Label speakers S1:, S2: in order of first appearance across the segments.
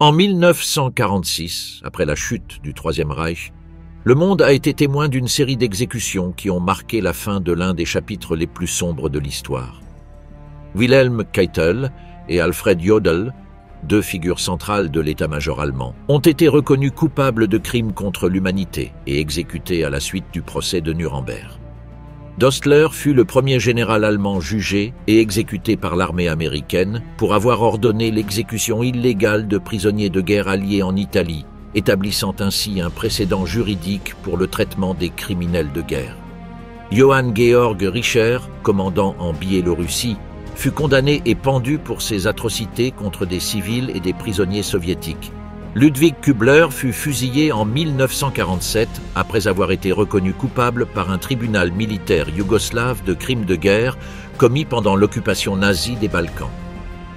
S1: En 1946, après la chute du Troisième Reich, le monde a été témoin d'une série d'exécutions qui ont marqué la fin de l'un des chapitres les plus sombres de l'histoire. Wilhelm Keitel et Alfred Jodl, deux figures centrales de l'état-major allemand, ont été reconnus coupables de crimes contre l'humanité et exécutés à la suite du procès de Nuremberg. Dostler fut le premier général allemand jugé et exécuté par l'armée américaine pour avoir ordonné l'exécution illégale de prisonniers de guerre alliés en Italie, établissant ainsi un précédent juridique pour le traitement des criminels de guerre. Johann Georg Richer, commandant en Biélorussie, fut condamné et pendu pour ses atrocités contre des civils et des prisonniers soviétiques. Ludwig Kübler fut fusillé en 1947 après avoir été reconnu coupable par un tribunal militaire yougoslave de crimes de guerre commis pendant l'occupation nazie des Balkans.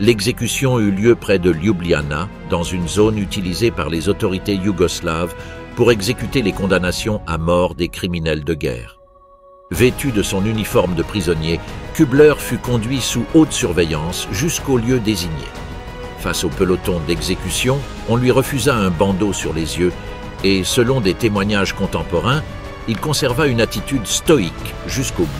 S1: L'exécution eut lieu près de Ljubljana, dans une zone utilisée par les autorités yougoslaves pour exécuter les condamnations à mort des criminels de guerre. Vêtu de son uniforme de prisonnier, Kübler fut conduit sous haute surveillance jusqu'au lieu désigné. Face au peloton d'exécution, on lui refusa un bandeau sur les yeux et, selon des témoignages contemporains, il conserva une attitude stoïque jusqu'au bout.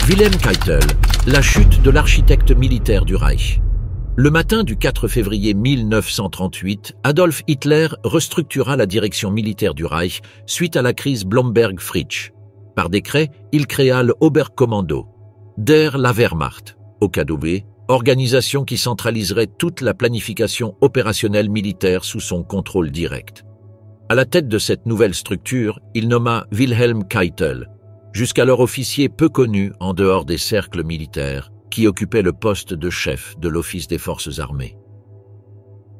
S1: Wilhelm Keitel, la chute de l'architecte militaire du Reich. Le matin du 4 février 1938, Adolf Hitler restructura la direction militaire du Reich suite à la crise Blomberg-Fritsch. Par décret, il créa le Oberkommando, der la Wehrmacht, OKW, organisation qui centraliserait toute la planification opérationnelle militaire sous son contrôle direct. À la tête de cette nouvelle structure, il nomma Wilhelm Keitel, jusqu'alors officier peu connu en dehors des cercles militaires, qui occupait le poste de chef de l'Office des Forces armées.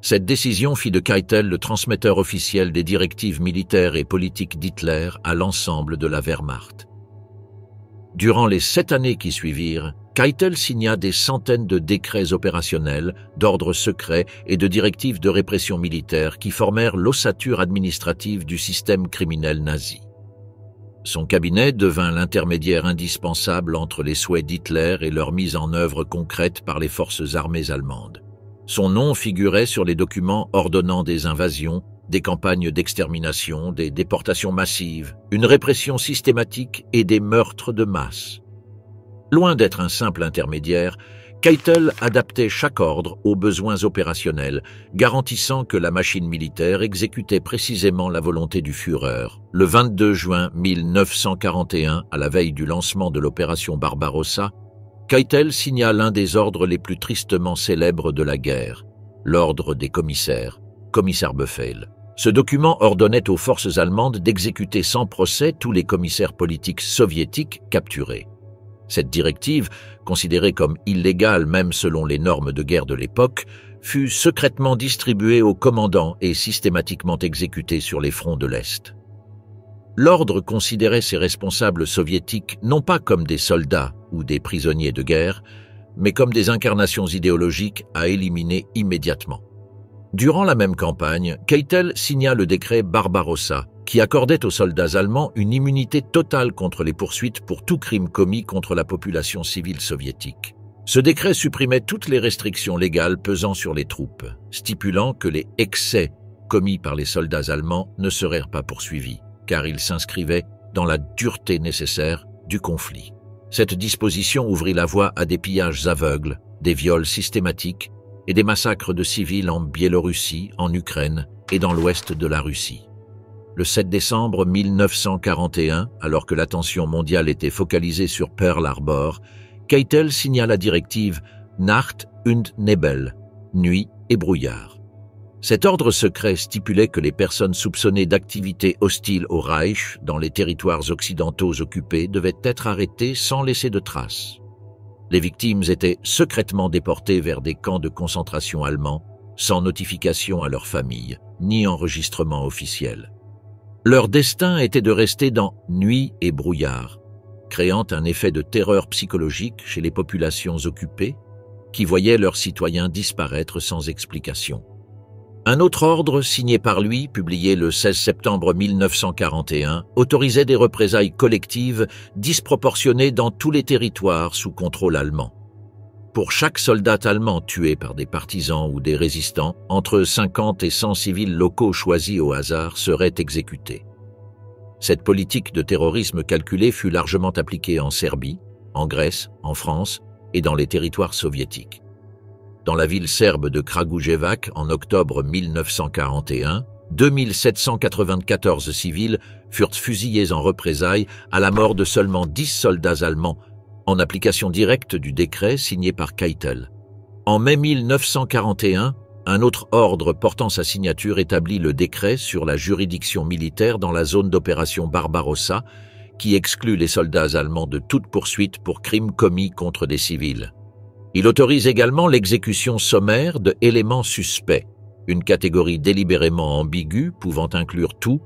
S1: Cette décision fit de Keitel le transmetteur officiel des directives militaires et politiques d'Hitler à l'ensemble de la Wehrmacht. Durant les 7 années qui suivirent, Keitel signa des centaines de décrets opérationnels, d'ordre secret et de directives de répression militaire qui formèrent l'ossature administrative du système criminel nazi. Son cabinet devint l'intermédiaire indispensable entre les souhaits d'Hitler et leur mise en œuvre concrète par les forces armées allemandes. Son nom figurait sur les documents ordonnant des invasions, des campagnes d'extermination, des déportations massives, une répression systématique et des meurtres de masse. Loin d'être un simple intermédiaire, Keitel adaptait chaque ordre aux besoins opérationnels, garantissant que la machine militaire exécutait précisément la volonté du Führer. Le 22 juin 1941, à la veille du lancement de l'opération Barbarossa, Keitel signa l'un des ordres les plus tristement célèbres de la guerre, l'ordre des commissaires, Kommissarbefehl. Ce document ordonnait aux forces allemandes d'exécuter sans procès tous les commissaires politiques soviétiques capturés. Cette directive, considérée comme illégale même selon les normes de guerre de l'époque, fut secrètement distribuée aux commandants et systématiquement exécutée sur les fronts de l'Est. L'ordre considérait ces responsables soviétiques non pas comme des soldats ou des prisonniers de guerre, mais comme des incarnations idéologiques à éliminer immédiatement. Durant la même campagne, Keitel signa le décret Barbarossa, qui accordait aux soldats allemands une immunité totale contre les poursuites pour tout crime commis contre la population civile soviétique. Ce décret supprimait toutes les restrictions légales pesant sur les troupes, stipulant que les excès commis par les soldats allemands ne seraient pas poursuivis, car ils s'inscrivaient dans la dureté nécessaire du conflit. Cette disposition ouvrit la voie à des pillages aveugles, des viols systématiques et des massacres de civils en Biélorussie, en Ukraine et dans l'ouest de la Russie. Le 7 décembre 1941, alors que l'attention mondiale était focalisée sur Pearl Harbor, Keitel signa la directive Nacht und Nebel, nuit et brouillard. Cet ordre secret stipulait que les personnes soupçonnées d'activités hostiles au Reich dans les territoires occidentaux occupés devaient être arrêtées sans laisser de traces. Les victimes étaient secrètement déportées vers des camps de concentration allemands, sans notification à leurs familles, ni enregistrement officiel. Leur destin était de rester dans nuit et brouillard, créant un effet de terreur psychologique chez les populations occupées qui voyaient leurs citoyens disparaître sans explication. Un autre ordre, signé par lui, publié le 16 septembre 1941, autorisait des représailles collectives disproportionnées dans tous les territoires sous contrôle allemand. Pour chaque soldat allemand tué par des partisans ou des résistants, entre 50 et 100 civils locaux choisis au hasard seraient exécutés. Cette politique de terrorisme calculé fut largement appliquée en Serbie, en Grèce, en France et dans les territoires soviétiques. Dans la ville serbe de Kragujevac, en octobre 1941, 2794 civils furent fusillés en représailles à la mort de seulement 10 soldats allemands, en application directe du décret signé par Keitel. En mai 1941, un autre ordre portant sa signature établit le décret sur la juridiction militaire dans la zone d'opération Barbarossa, qui exclut les soldats allemands de toute poursuite pour crimes commis contre des civils. Il autorise également l'exécution sommaire de éléments suspects, une catégorie délibérément ambiguë pouvant inclure tout,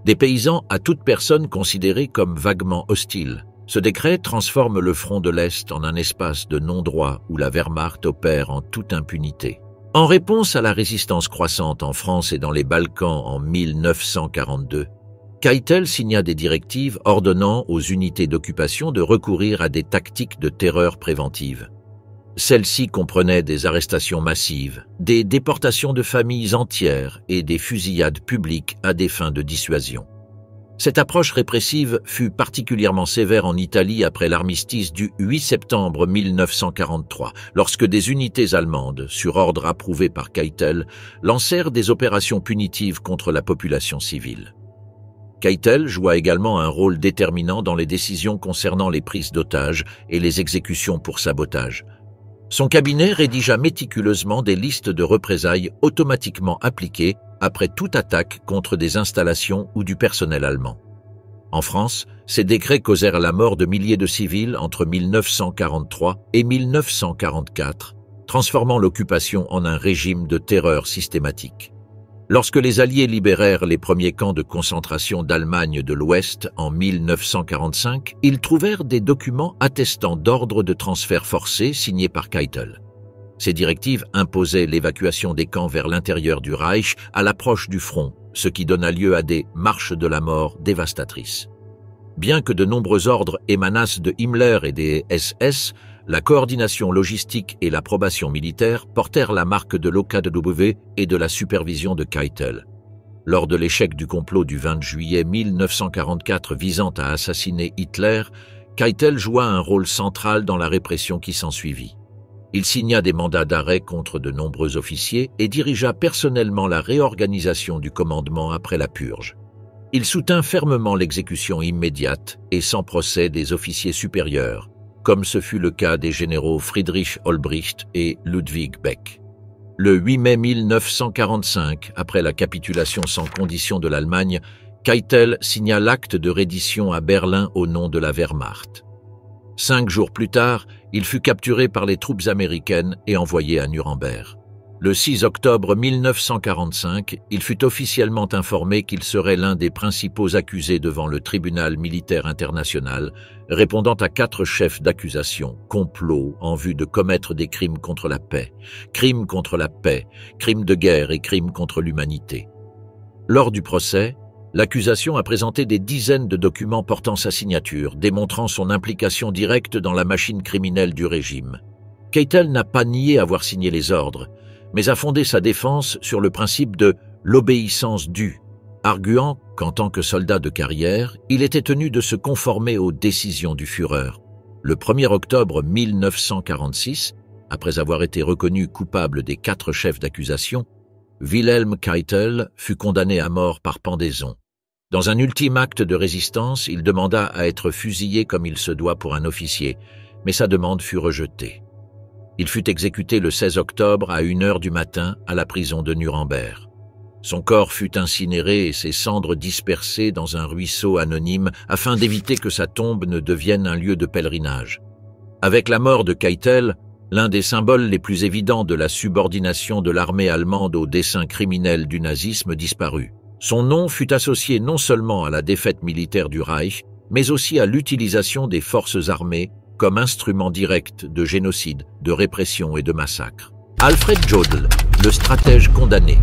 S1: des paysans à toute personne considérée comme vaguement hostile. Ce décret transforme le front de l'Est en un espace de non-droit où la Wehrmacht opère en toute impunité. En réponse à la résistance croissante en France et dans les Balkans en 1942, Keitel signa des directives ordonnant aux unités d'occupation de recourir à des tactiques de terreur préventive. Celles-ci comprenaient des arrestations massives, des déportations de familles entières et des fusillades publiques à des fins de dissuasion. Cette approche répressive fut particulièrement sévère en Italie après l'armistice du 8 septembre 1943, lorsque des unités allemandes, sur ordre approuvé par Keitel, lancèrent des opérations punitives contre la population civile. Keitel joua également un rôle déterminant dans les décisions concernant les prises d'otages et les exécutions pour sabotage. Son cabinet rédigea méticuleusement des listes de représailles automatiquement appliquées après toute attaque contre des installations ou du personnel allemand. En France, ces décrets causèrent la mort de milliers de civils entre 1943 et 1944, transformant l'occupation en un régime de terreur systématique. Lorsque les Alliés libérèrent les premiers camps de concentration d'Allemagne de l'Ouest en 1945, ils trouvèrent des documents attestant d'ordres de transfert forcés signés par Keitel. Ces directives imposaient l'évacuation des camps vers l'intérieur du Reich à l'approche du front, ce qui donna lieu à des marches de la mort dévastatrices. Bien que de nombreux ordres émanassent de Himmler et des SS, la coordination logistique et l'approbation militaire portèrent la marque de l'OKW et de la supervision de Keitel. Lors de l'échec du complot du 20 juillet 1944 visant à assassiner Hitler, Keitel joua un rôle central dans la répression qui s'ensuivit. Il signa des mandats d'arrêt contre de nombreux officiers et dirigea personnellement la réorganisation du commandement après la purge. Il soutint fermement l'exécution immédiate et sans procès des officiers supérieurs, comme ce fut le cas des généraux Friedrich Olbricht et Ludwig Beck. Le 8 mai 1945, après la capitulation sans condition de l'Allemagne, Keitel signa l'acte de reddition à Berlin au nom de la Wehrmacht. 5 jours plus tard, il fut capturé par les troupes américaines et envoyé à Nuremberg. Le 6 octobre 1945, il fut officiellement informé qu'il serait l'un des principaux accusés devant le tribunal militaire international, répondant à 4 chefs d'accusation, complot en vue de commettre des crimes contre la paix, crimes contre la paix, crimes de guerre et crimes contre l'humanité. Lors du procès, l'accusation a présenté des dizaines de documents portant sa signature, démontrant son implication directe dans la machine criminelle du régime. Keitel n'a pas nié avoir signé les ordres, mais a fondé sa défense sur le principe de l'obéissance due, arguant qu'en tant que soldat de carrière, il était tenu de se conformer aux décisions du Führer. Le 1er octobre 1946, après avoir été reconnu coupable des 4 chefs d'accusation, Wilhelm Keitel fut condamné à mort par pendaison. Dans un ultime acte de résistance, il demanda à être fusillé comme il se doit pour un officier, mais sa demande fut rejetée. Il fut exécuté le 16 octobre à 1h du matin à la prison de Nuremberg. Son corps fut incinéré et ses cendres dispersées dans un ruisseau anonyme afin d'éviter que sa tombe ne devienne un lieu de pèlerinage. Avec la mort de Keitel, l'un des symboles les plus évidents de la subordination de l'armée allemande aux desseins criminels du nazisme disparut. Son nom fut associé non seulement à la défaite militaire du Reich, mais aussi à l'utilisation des forces armées comme instrument direct de génocide, de répression et de massacre. Alfred Jodl, le stratège condamné.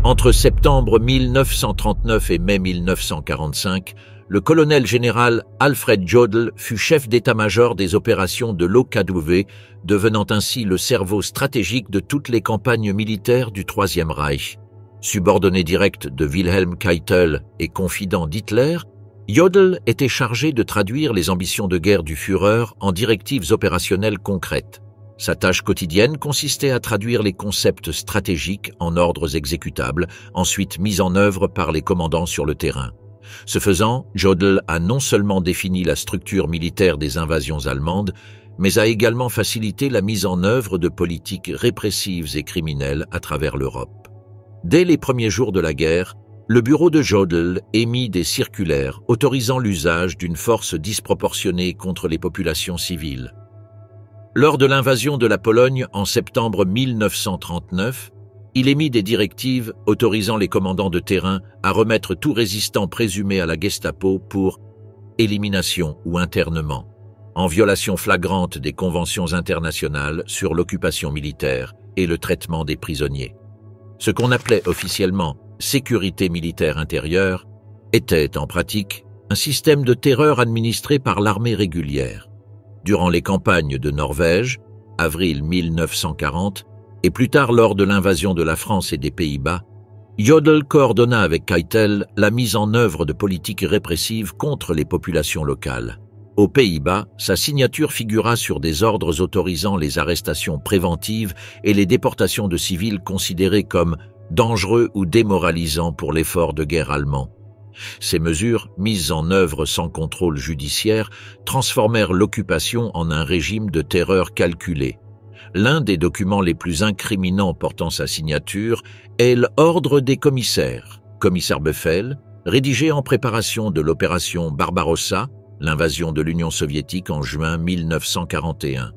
S1: Entre septembre 1939 et mai 1945, le colonel général Alfred Jodl fut chef d'état-major des opérations de l'OKW, devenant ainsi le cerveau stratégique de toutes les campagnes militaires du Troisième Reich. Subordonné direct de Wilhelm Keitel et confident d'Hitler, Jodl était chargé de traduire les ambitions de guerre du Führer en directives opérationnelles concrètes. Sa tâche quotidienne consistait à traduire les concepts stratégiques en ordres exécutables, ensuite mis en œuvre par les commandants sur le terrain. Ce faisant, Jodl a non seulement défini la structure militaire des invasions allemandes, mais a également facilité la mise en œuvre de politiques répressives et criminelles à travers l'Europe. Dès les premiers jours de la guerre, le bureau de Jodl émit des circulaires autorisant l'usage d'une force disproportionnée contre les populations civiles. Lors de l'invasion de la Pologne en septembre 1939, il émit des directives autorisant les commandants de terrain à remettre tout résistant présumé à la Gestapo pour élimination ou internement, en violation flagrante des conventions internationales sur l'occupation militaire et le traitement des prisonniers. Ce qu'on appelait officiellement sécurité militaire intérieure était en pratique un système de terreur administré par l'armée régulière. Durant les campagnes de Norvège, avril 1940, et plus tard lors de l'invasion de la France et des Pays-Bas, Jodl coordonna avec Keitel la mise en œuvre de politiques répressives contre les populations locales. Aux Pays-Bas, sa signature figura sur des ordres autorisant les arrestations préventives et les déportations de civils considérés comme dangereux ou démoralisants pour l'effort de guerre allemand. Ces mesures, mises en œuvre sans contrôle judiciaire, transformèrent l'occupation en un régime de terreur calculé. L'un des documents les plus incriminants portant sa signature est l'Ordre des commissaires, Kommissarbefehl, rédigé en préparation de l'opération Barbarossa, l'invasion de l'Union soviétique en juin 1941.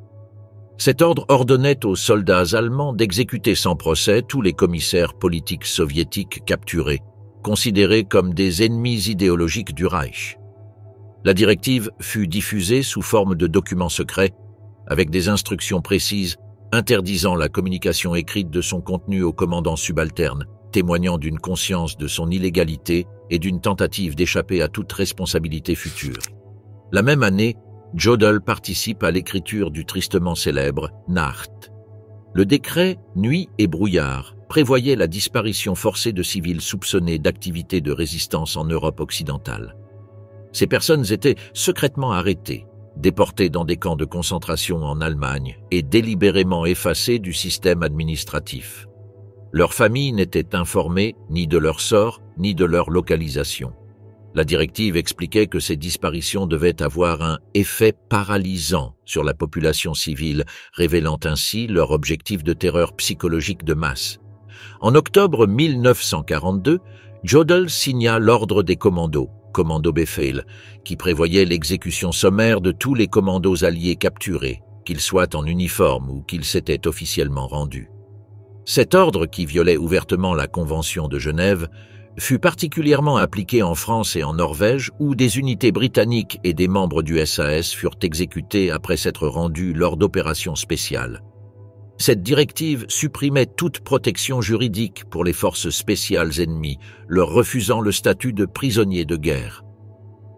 S1: Cet ordre ordonnait aux soldats allemands d'exécuter sans procès tous les commissaires politiques soviétiques capturés, considérés comme des ennemis idéologiques du Reich. La directive fut diffusée sous forme de documents secrets, avec des instructions précises interdisant la communication écrite de son contenu aux commandants subalternes, témoignant d'une conscience de son illégalité et d'une tentative d'échapper à toute responsabilité future. La même année, Jodl participe à l'écriture du tristement célèbre Nacht. Le décret Nuit et brouillard prévoyait la disparition forcée de civils soupçonnés d'activités de résistance en Europe occidentale. Ces personnes étaient secrètement arrêtées, déportées dans des camps de concentration en Allemagne et délibérément effacées du système administratif. Leurs familles n'étaient informées ni de leur sort ni de leur localisation. La directive expliquait que ces disparitions devaient avoir un effet paralysant sur la population civile, révélant ainsi leur objectif de terreur psychologique de masse. En octobre 1942, Jodl signa l'Ordre des commandos, Kommandobefehl, qui prévoyait l'exécution sommaire de tous les commandos alliés capturés, qu'ils soient en uniforme ou qu'ils s'étaient officiellement rendus. Cet ordre, qui violait ouvertement la Convention de Genève, fut particulièrement appliqué en France et en Norvège, où des unités britanniques et des membres du SAS furent exécutés après s'être rendus lors d'opérations spéciales. Cette directive supprimait toute protection juridique pour les forces spéciales ennemies, leur refusant le statut de prisonniers de guerre.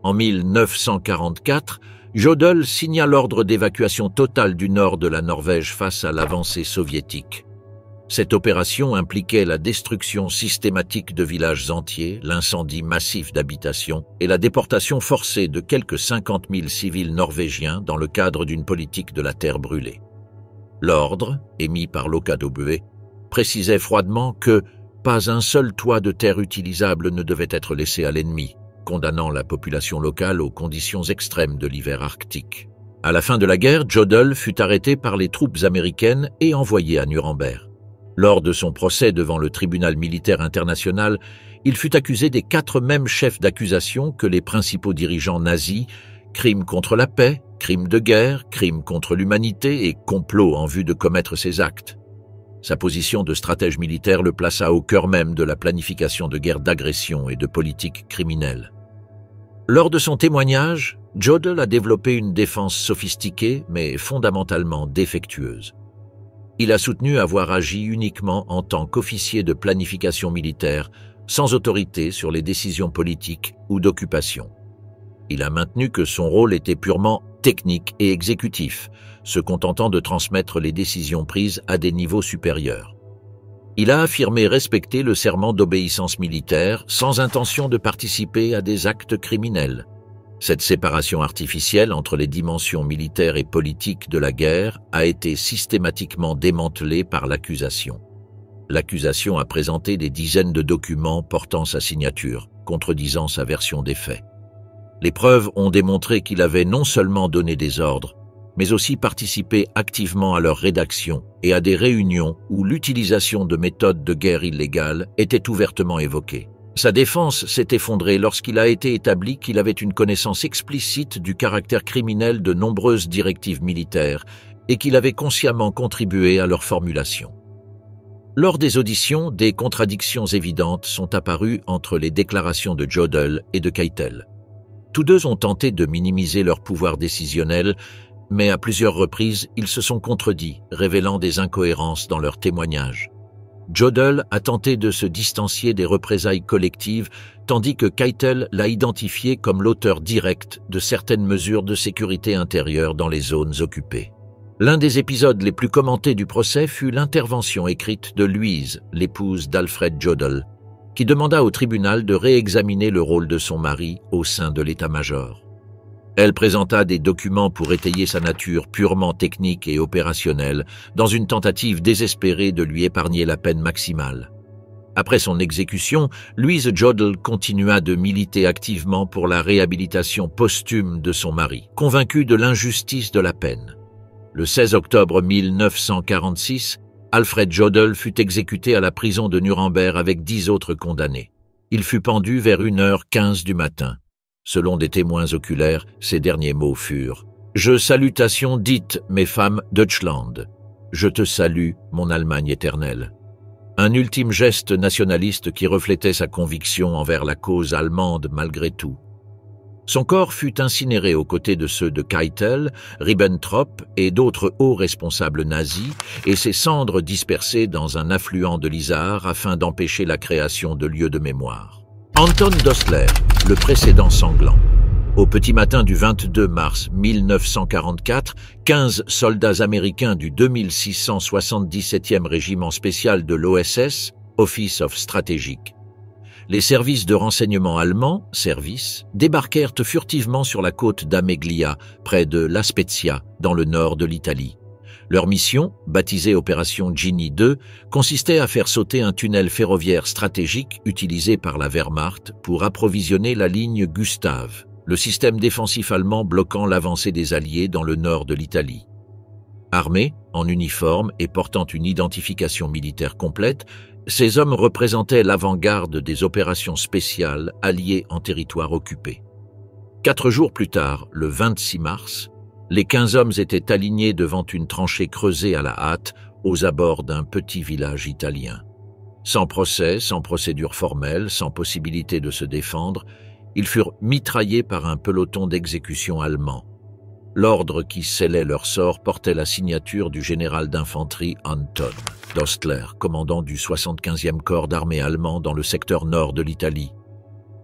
S1: En 1944, Jodl signa l'ordre d'évacuation totale du nord de la Norvège face à l'avancée soviétique. Cette opération impliquait la destruction systématique de villages entiers, l'incendie massif d'habitations et la déportation forcée de quelques 50 000 civils norvégiens dans le cadre d'une politique de la terre brûlée. L'ordre, émis par l'OKW, précisait froidement que pas un seul toit de terre utilisable ne devait être laissé à l'ennemi, condamnant la population locale aux conditions extrêmes de l'hiver arctique. À la fin de la guerre, Jodl fut arrêté par les troupes américaines et envoyé à Nuremberg. Lors de son procès devant le tribunal militaire international, il fut accusé des 4 mêmes chefs d'accusation que les principaux dirigeants nazis: crimes contre la paix, crimes de guerre, crimes contre l'humanité et complot en vue de commettre ces actes. Sa position de stratège militaire le plaça au cœur même de la planification de guerres d'agression et de politique criminelle. Lors de son témoignage, Jodl a développé une défense sophistiquée mais fondamentalement défectueuse. Il a soutenu avoir agi uniquement en tant qu'officier de planification militaire, sans autorité sur les décisions politiques ou d'occupation. Il a maintenu que son rôle était purement technique et exécutif, se contentant de transmettre les décisions prises à des niveaux supérieurs. Il a affirmé respecter le serment d'obéissance militaire sans intention de participer à des actes criminels. Cette séparation artificielle entre les dimensions militaires et politiques de la guerre a été systématiquement démantelée par l'accusation. L'accusation a présenté des dizaines de documents portant sa signature, contredisant sa version des faits. Les preuves ont démontré qu'il avait non seulement donné des ordres, mais aussi participé activement à leur rédaction et à des réunions où l'utilisation de méthodes de guerre illégales était ouvertement évoquée. Sa défense s'est effondrée lorsqu'il a été établi qu'il avait une connaissance explicite du caractère criminel de nombreuses directives militaires et qu'il avait consciemment contribué à leur formulation. Lors des auditions, des contradictions évidentes sont apparues entre les déclarations de Jodl et de Keitel. Tous deux ont tenté de minimiser leur pouvoir décisionnel, mais à plusieurs reprises, ils se sont contredits, révélant des incohérences dans leurs témoignages. Jodl a tenté de se distancier des représailles collectives, tandis que Keitel l'a identifié comme l'auteur direct de certaines mesures de sécurité intérieure dans les zones occupées. L'un des épisodes les plus commentés du procès fut l'intervention écrite de Louise, l'épouse d'Alfred Jodl, qui demanda au tribunal de réexaminer le rôle de son mari au sein de l'état-major. Elle présenta des documents pour étayer sa nature purement technique et opérationnelle, dans une tentative désespérée de lui épargner la peine maximale. Après son exécution, Louise Jodl continua de militer activement pour la réhabilitation posthume de son mari, convaincue de l'injustice de la peine. Le 16 octobre 1946, Alfred Jodl fut exécuté à la prison de Nuremberg avec 10 autres condamnés. Il fut pendu vers 1h15 du matin. Selon des témoins oculaires, ses derniers mots furent « Je salutation dite, mes femmes, Deutschland. Je te salue, mon Allemagne éternelle. » Un ultime geste nationaliste qui reflétait sa conviction envers la cause allemande malgré tout. Son corps fut incinéré aux côtés de ceux de Keitel, Ribbentrop et d'autres hauts responsables nazis et ses cendres dispersées dans un affluent de l'Isar afin d'empêcher la création de lieux de mémoire. Anton Dostler, le précédent sanglant. Au petit matin du 22 mars 1944, 15 soldats américains du 2677e régiment spécial de l'OSS, Office of Strategic, les services de renseignement allemands, services, débarquèrent furtivement sur la côte d'Ameglia, près de La Spezia, dans le nord de l'Italie. Leur mission, baptisée Opération Genie 2, consistait à faire sauter un tunnel ferroviaire stratégique utilisé par la Wehrmacht pour approvisionner la ligne Gustav, le système défensif allemand bloquant l'avancée des Alliés dans le nord de l'Italie. Armés, en uniforme et portant une identification militaire complète, ces hommes représentaient l'avant-garde des opérations spéciales alliées en territoire occupé. 4 jours plus tard, le 26 mars, les 15 hommes étaient alignés devant une tranchée creusée à la hâte aux abords d'un petit village italien. Sans procès, sans procédure formelle, sans possibilité de se défendre, ils furent mitraillés par un peloton d'exécution allemand. L'ordre qui scellait leur sort portait la signature du général d'infanterie Anton Dostler, commandant du 75e corps d'armée allemand dans le secteur nord de l'Italie.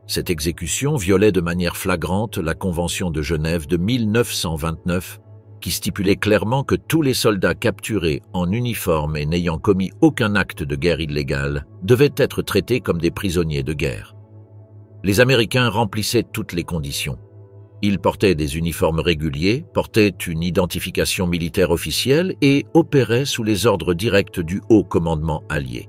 S1: Cette exécution violait de manière flagrante la Convention de Genève de 1929, qui stipulait clairement que tous les soldats capturés en uniforme et n'ayant commis aucun acte de guerre illégale devaient être traités comme des prisonniers de guerre. Les Américains remplissaient toutes les conditions. Ils portaient des uniformes réguliers, portaient une identification militaire officielle et opéraient sous les ordres directs du haut commandement allié.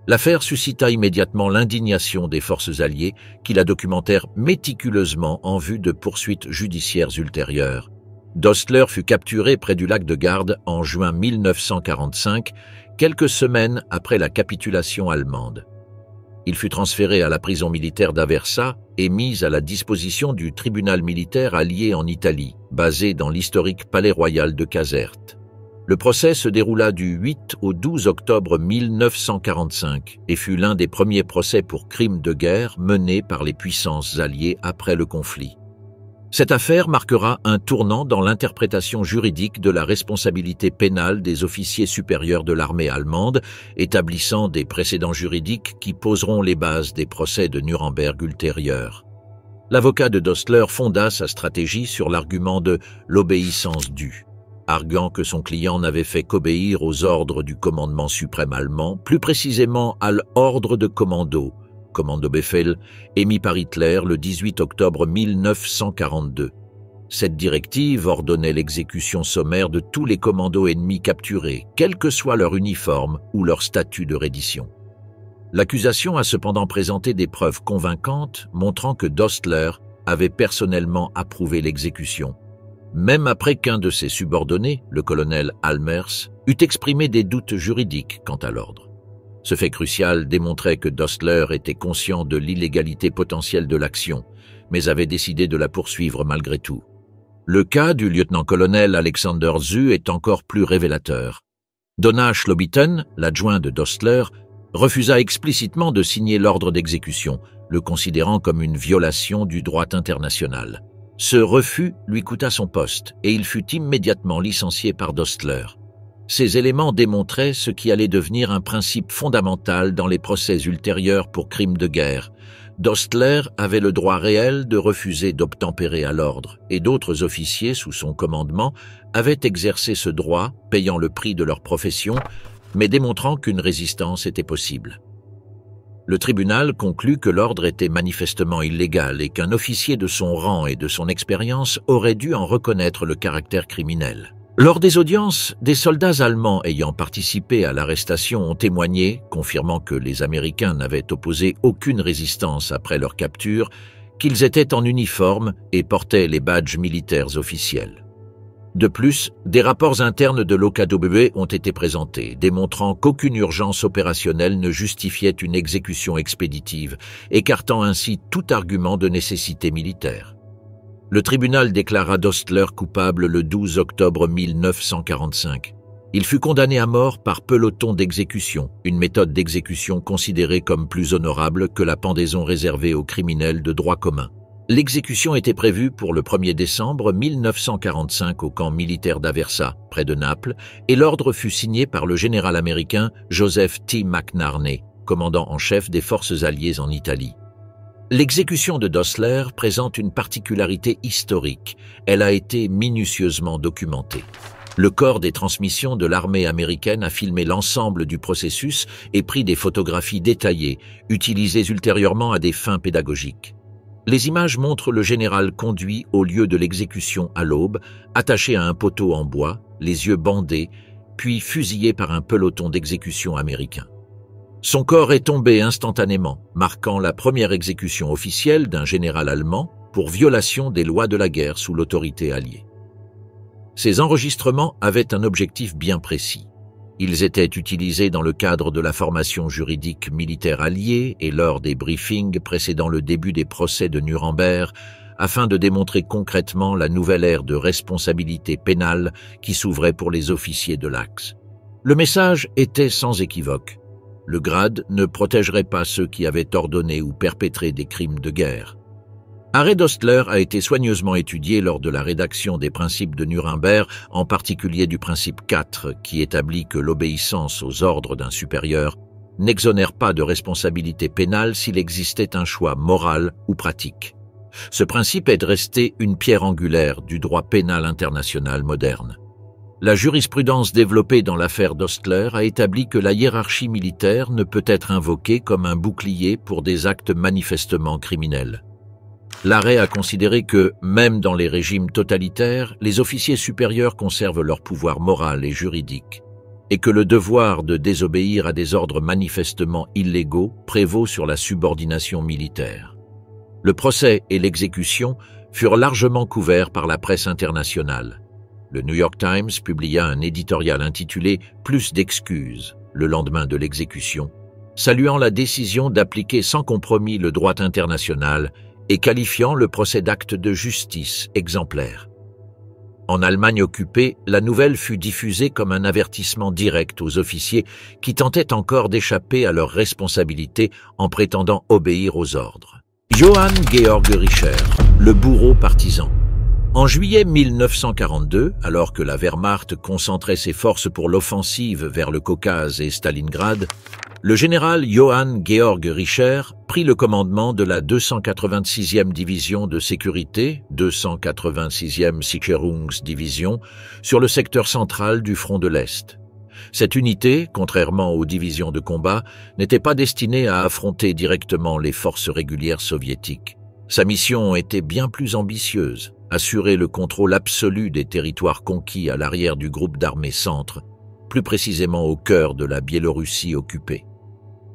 S1: L'affaire suscita immédiatement l'indignation des forces alliées qui la documentèrent méticuleusement en vue de poursuites judiciaires ultérieures. Dostler fut capturé près du lac de Garde en juin 1945, quelques semaines après la capitulation allemande. Il fut transféré à la prison militaire d'Aversa et mis à la disposition du tribunal militaire allié en Italie, basé dans l'historique palais royal de Caserte. Le procès se déroula du 8 au 12 octobre 1945 et fut l'un des premiers procès pour crimes de guerre menés par les puissances alliées après le conflit. Cette affaire marquera un tournant dans l'interprétation juridique de la responsabilité pénale des officiers supérieurs de l'armée allemande, établissant des précédents juridiques qui poseront les bases des procès de Nuremberg ultérieurs. L'avocat de Dostler fonda sa stratégie sur l'argument de l'obéissance due, arguant que son client n'avait fait qu'obéir aux ordres du commandement suprême allemand, plus précisément à l'ordre de commando, Kommandobefehl, émis par Hitler le 18 octobre 1942. Cette directive ordonnait l'exécution sommaire de tous les commandos ennemis capturés, quel que soit leur uniforme ou leur statut de reddition. L'accusation a cependant présenté des preuves convaincantes montrant que Dostler avait personnellement approuvé l'exécution, même après qu'un de ses subordonnés, le colonel Almers, eût exprimé des doutes juridiques quant à l'ordre. Ce fait crucial démontrait que Dostler était conscient de l'illégalité potentielle de l'action, mais avait décidé de la poursuivre malgré tout. Le cas du lieutenant-colonel Alexander Zu est encore plus révélateur. Donna Schlobitten, l'adjoint de Dostler, refusa explicitement de signer l'ordre d'exécution, le considérant comme une violation du droit international. Ce refus lui coûta son poste et il fut immédiatement licencié par Dostler. Ces éléments démontraient ce qui allait devenir un principe fondamental dans les procès ultérieurs pour crimes de guerre. Dostler avait le droit réel de refuser d'obtempérer à l'ordre, et d'autres officiers sous son commandement avaient exercé ce droit, payant le prix de leur profession, mais démontrant qu'une résistance était possible. Le tribunal conclut que l'ordre était manifestement illégal et qu'un officier de son rang et de son expérience aurait dû en reconnaître le caractère criminel. Lors des audiences, des soldats allemands ayant participé à l'arrestation ont témoigné, confirmant que les Américains n'avaient opposé aucune résistance après leur capture, qu'ils étaient en uniforme et portaient les badges militaires officiels. De plus, des rapports internes de l'OKW ont été présentés, démontrant qu'aucune urgence opérationnelle ne justifiait une exécution expéditive, écartant ainsi tout argument de nécessité militaire. Le tribunal déclara Dostler coupable le 12 octobre 1945. Il fut condamné à mort par peloton d'exécution, une méthode d'exécution considérée comme plus honorable que la pendaison réservée aux criminels de droit commun. L'exécution était prévue pour le 1er décembre 1945 au camp militaire d'Aversa, près de Naples, et l'ordre fut signé par le général américain Joseph T. McNarney, commandant en chef des forces alliées en Italie. L'exécution de Dostler présente une particularité historique. Elle a été minutieusement documentée. Le corps des transmissions de l'armée américaine a filmé l'ensemble du processus et pris des photographies détaillées, utilisées ultérieurement à des fins pédagogiques. Les images montrent le général conduit au lieu de l'exécution à l'aube, attaché à un poteau en bois, les yeux bandés, puis fusillé par un peloton d'exécution américain. Son corps est tombé instantanément, marquant la première exécution officielle d'un général allemand pour violation des lois de la guerre sous l'autorité alliée. Ces enregistrements avaient un objectif bien précis. Ils étaient utilisés dans le cadre de la formation juridique militaire alliée et lors des briefings précédant le début des procès de Nuremberg, afin de démontrer concrètement la nouvelle ère de responsabilité pénale qui s'ouvrait pour les officiers de l'Axe. Le message était sans équivoque. Le grade ne protégerait pas ceux qui avaient ordonné ou perpétré des crimes de guerre. Arrêt Dostler a été soigneusement étudié lors de la rédaction des principes de Nuremberg, en particulier du principe 4, qui établit que l'obéissance aux ordres d'un supérieur n'exonère pas de responsabilité pénale s'il existait un choix moral ou pratique. Ce principe est resté une pierre angulaire du droit pénal international moderne. La jurisprudence développée dans l'affaire Dostler a établi que la hiérarchie militaire ne peut être invoquée comme un bouclier pour des actes manifestement criminels. L'arrêt a considéré que, même dans les régimes totalitaires, les officiers supérieurs conservent leur pouvoir moral et juridique, et que le devoir de désobéir à des ordres manifestement illégaux prévaut sur la subordination militaire. Le procès et l'exécution furent largement couverts par la presse internationale. Le New York Times publia un éditorial intitulé « Plus d'excuses » le lendemain de l'exécution, saluant la décision d'appliquer sans compromis le droit international et qualifiant le procès d'acte de justice exemplaire. En Allemagne occupée, la nouvelle fut diffusée comme un avertissement direct aux officiers qui tentaient encore d'échapper à leurs responsabilités en prétendant obéir aux ordres. Johann Georg Richer, le bourreau partisan. En juillet 1942, alors que la Wehrmacht concentrait ses forces pour l'offensive vers le Caucase et Stalingrad, Le général Johann Georg Richer prit le commandement de la 286e division de sécurité, 286e Sicherungsdivision, sur le secteur central du front de l'Est. Cette unité, contrairement aux divisions de combat, n'était pas destinée à affronter directement les forces régulières soviétiques. Sa mission était bien plus ambitieuse, assurer le contrôle absolu des territoires conquis à l'arrière du groupe d'armées Centre, plus précisément au cœur de la Biélorussie occupée.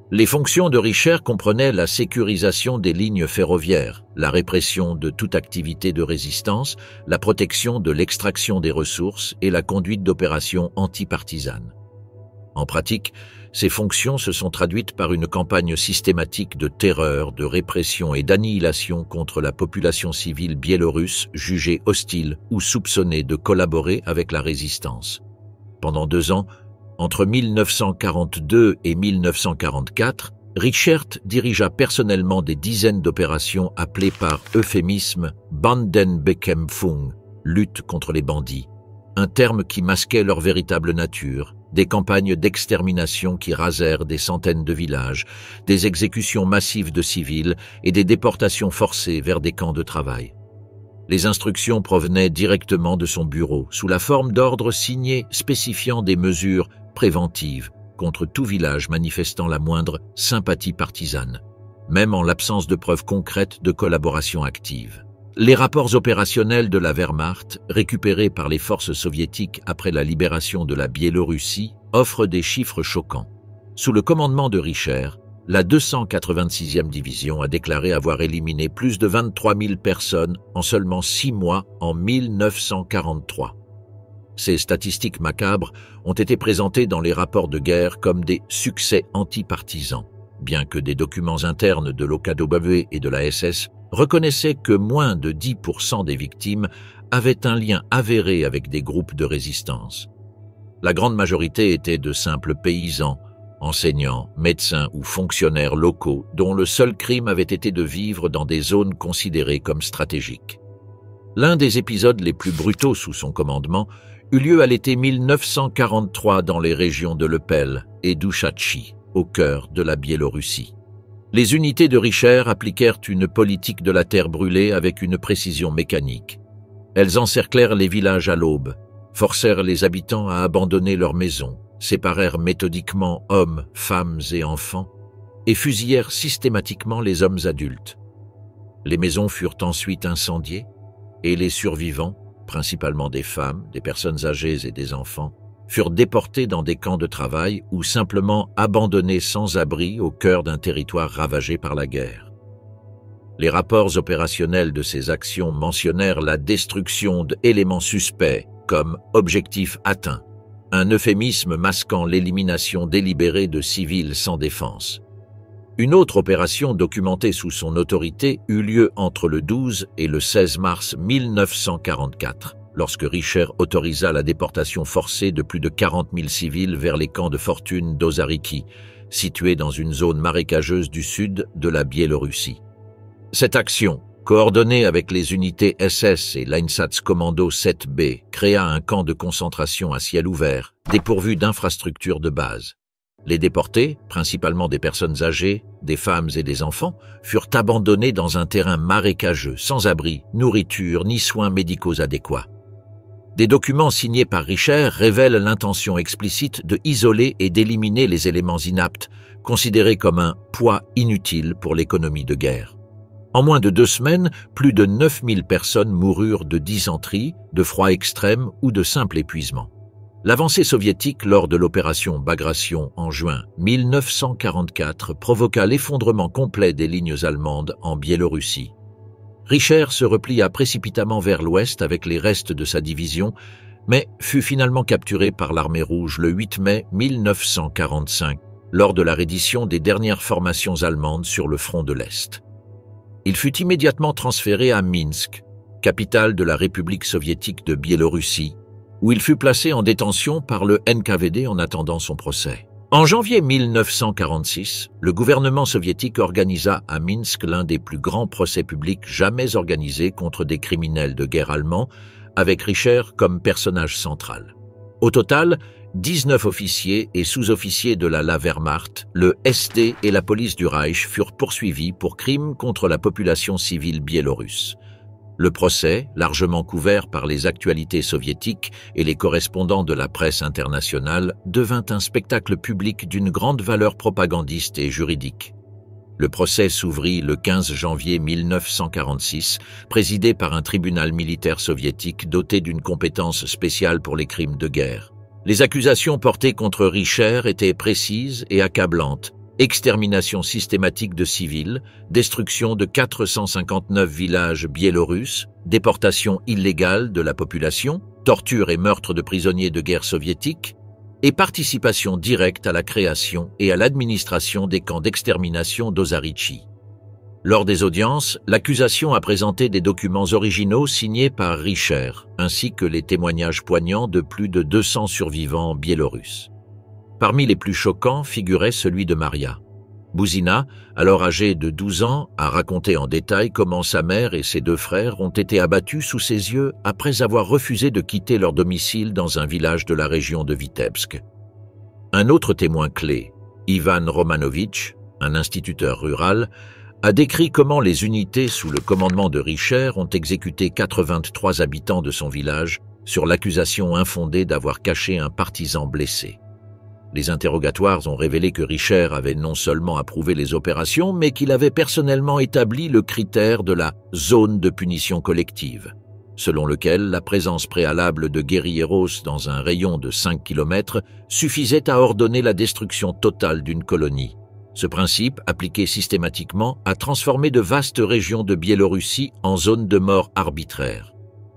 S1: Les fonctions de Richer comprenaient la sécurisation des lignes ferroviaires, la répression de toute activité de résistance, la protection de l'extraction des ressources et la conduite d'opérations antipartisanes. En pratique, ces fonctions se sont traduites par une campagne systématique de terreur, de répression et d'annihilation contre la population civile biélorusse jugée hostile ou soupçonnée de collaborer avec la résistance. Pendant 2 ans, entre 1942 et 1944, Richert dirigea personnellement des dizaines d'opérations appelées par euphémisme « Bandenbekämpfung », lutte contre les bandits, un terme qui masquait leur véritable nature, des campagnes d'extermination qui rasèrent des centaines de villages, des exécutions massives de civils et des déportations forcées vers des camps de travail. Les instructions provenaient directement de son bureau, sous la forme d'ordres signés spécifiant des mesures préventives contre tout village manifestant la moindre sympathie partisane, même en l'absence de preuves concrètes de collaboration active. Les rapports opérationnels de la Wehrmacht, récupérés par les forces soviétiques après la libération de la Biélorussie, offrent des chiffres choquants. Sous le commandement de Richer, la 286e division a déclaré avoir éliminé plus de 23 000 personnes en seulement 6 mois en 1943. Ces statistiques macabres ont été présentées dans les rapports de guerre comme des succès antipartisans, bien que des documents internes de l'OKW et de la SS reconnaissaient que moins de 10% des victimes avaient un lien avéré avec des groupes de résistance. La grande majorité étaient de simples paysans, enseignants, médecins ou fonctionnaires locaux dont le seul crime avait été de vivre dans des zones considérées comme stratégiques. L'un des épisodes les plus brutaux sous son commandement eut lieu à l'été 1943 dans les régions de Lepel et d'Ouchatchi, au cœur de la Biélorussie. Les unités de Richer appliquèrent une politique de la terre brûlée avec une précision mécanique. Elles encerclèrent les villages à l'aube, forcèrent les habitants à abandonner leurs maisons, séparèrent méthodiquement hommes, femmes et enfants, et fusillèrent systématiquement les hommes adultes. Les maisons furent ensuite incendiées, et les survivants, principalement des femmes, des personnes âgées et des enfants, furent déportés dans des camps de travail ou simplement abandonnés sans abri au cœur d'un territoire ravagé par la guerre. Les rapports opérationnels de ces actions mentionnèrent la destruction d'éléments suspects comme objectif atteint, un euphémisme masquant l'élimination délibérée de civils sans défense. Une autre opération documentée sous son autorité eut lieu entre le 12 et le 16 mars 1944, lorsque Richer autorisa la déportation forcée de plus de 40 000 civils vers les camps de fortune d'Ozariki, situés dans une zone marécageuse du sud de la Biélorussie. Cette action, coordonnée avec les unités SS et l'Einsatzkommando 7B, créa un camp de concentration à ciel ouvert, dépourvu d'infrastructures de base. Les déportés, principalement des personnes âgées, des femmes et des enfants, furent abandonnés dans un terrain marécageux, sans abri, nourriture ni soins médicaux adéquats. Des documents signés par Richer révèlent l'intention explicite de isoler et d'éliminer les éléments inaptes, considérés comme un poids inutile pour l'économie de guerre. En moins de 2 semaines, plus de 9000 personnes moururent de dysenterie, de froid extrême ou de simple épuisement. L'avancée soviétique lors de l'opération Bagration en juin 1944 provoqua l'effondrement complet des lignes allemandes en Biélorussie. Richer se replia précipitamment vers l'ouest avec les restes de sa division, mais fut finalement capturé par l'armée rouge le 8 mai 1945, lors de la reddition des dernières formations allemandes sur le front de l'Est. Il fut immédiatement transféré à Minsk, capitale de la République soviétique de Biélorussie, où il fut placé en détention par le NKVD en attendant son procès. En janvier 1946, le gouvernement soviétique organisa à Minsk l'un des plus grands procès publics jamais organisés contre des criminels de guerre allemands, avec Richer comme personnage central. Au total, 19 officiers et sous-officiers de la Wehrmacht, le SD et la police du Reich furent poursuivis pour crimes contre la population civile biélorusse. Le procès, largement couvert par les actualités soviétiques et les correspondants de la presse internationale, devint un spectacle public d'une grande valeur propagandiste et juridique. Le procès s'ouvrit le 15 janvier 1946, présidé par un tribunal militaire soviétique doté d'une compétence spéciale pour les crimes de guerre. Les accusations portées contre Richer étaient précises et accablantes. Extermination systématique de civils, destruction de 459 villages biélorusses, déportation illégale de la population, torture et meurtre de prisonniers de guerre soviétiques, et participation directe à la création et à l'administration des camps d'extermination d'Ozarichi. Lors des audiences, l'accusation a présenté des documents originaux signés par Richer, ainsi que les témoignages poignants de plus de 200 survivants biélorusses. Parmi les plus choquants figurait celui de Maria. Bouzina, alors âgée de 12 ans, a raconté en détail comment sa mère et ses 2 frères ont été abattus sous ses yeux après avoir refusé de quitter leur domicile dans un village de la région de Vitebsk. Un autre témoin clé, Ivan Romanovitch, un instituteur rural, a décrit comment les unités sous le commandement de Richer ont exécuté 83 habitants de son village sur l'accusation infondée d'avoir caché un partisan blessé. Les interrogatoires ont révélé que Richer avait non seulement approuvé les opérations, mais qu'il avait personnellement établi le critère de la zone de punition collective, selon lequel la présence préalable de guérilleros dans un rayon de 5 km suffisait à ordonner la destruction totale d'une colonie. Ce principe, appliqué systématiquement, a transformé de vastes régions de Biélorussie en zones de mort arbitraire.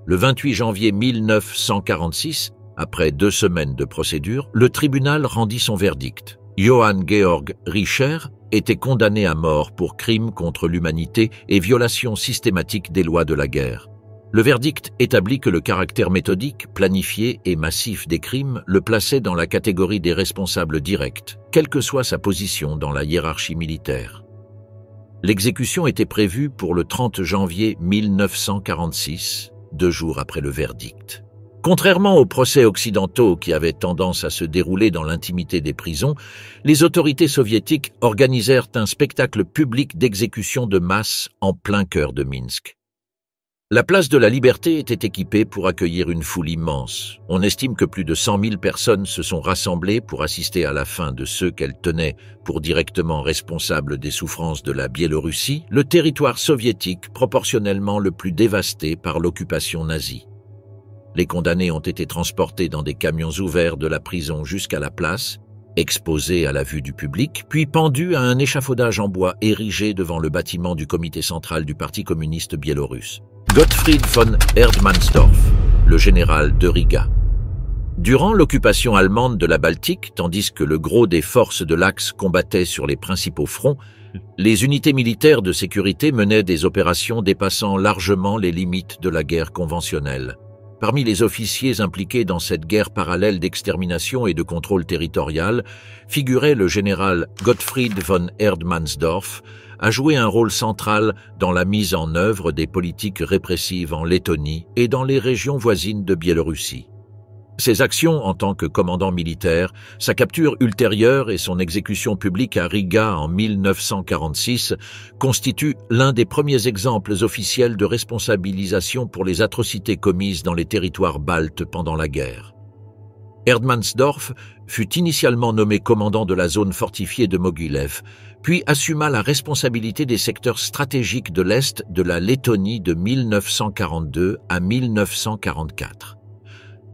S1: Le 28 janvier 1946, après 2 semaines de procédure, le tribunal rendit son verdict. Johann Georg Richer était condamné à mort pour crimes contre l'humanité et violation systématique des lois de la guerre. Le verdict établit que le caractère méthodique, planifié et massif des crimes le plaçait dans la catégorie des responsables directs, quelle que soit sa position dans la hiérarchie militaire. L'exécution était prévue pour le 30 janvier 1946, 2 jours après le verdict. Contrairement aux procès occidentaux qui avaient tendance à se dérouler dans l'intimité des prisons, les autorités soviétiques organisèrent un spectacle public d'exécution de masse en plein cœur de Minsk. La place de la Liberté était équipée pour accueillir une foule immense. On estime que plus de 100 000 personnes se sont rassemblées pour assister à la fin de ceux qu'elles tenaient pour directement responsables des souffrances de la Biélorussie, le territoire soviétique proportionnellement le plus dévasté par l'occupation nazie. Les condamnés ont été transportés dans des camions ouverts de la prison jusqu'à la place, exposés à la vue du public, puis pendus à un échafaudage en bois érigé devant le bâtiment du comité central du Parti communiste biélorusse. Gottfried von Erdmannsdorf, le général de Riga. Durant l'occupation allemande de la Baltique, tandis que le gros des forces de l'Axe combattaient sur les principaux fronts, les unités militaires de sécurité menaient des opérations dépassant largement les limites de la guerre conventionnelle. Parmi les officiers impliqués dans cette guerre parallèle d'extermination et de contrôle territorial, figurait le général Gottfried von Erdmannsdorf, a joué un rôle central dans la mise en œuvre des politiques répressives en Lettonie et dans les régions voisines de Biélorussie. Ses actions en tant que commandant militaire, sa capture ultérieure et son exécution publique à Riga en 1946 constituent l'un des premiers exemples officiels de responsabilisation pour les atrocités commises dans les territoires baltes pendant la guerre. Erdmannsdorf fut initialement nommé commandant de la zone fortifiée de Mogilev, puis assuma la responsabilité des secteurs stratégiques de l'Est de la Lettonie de 1942 à 1944.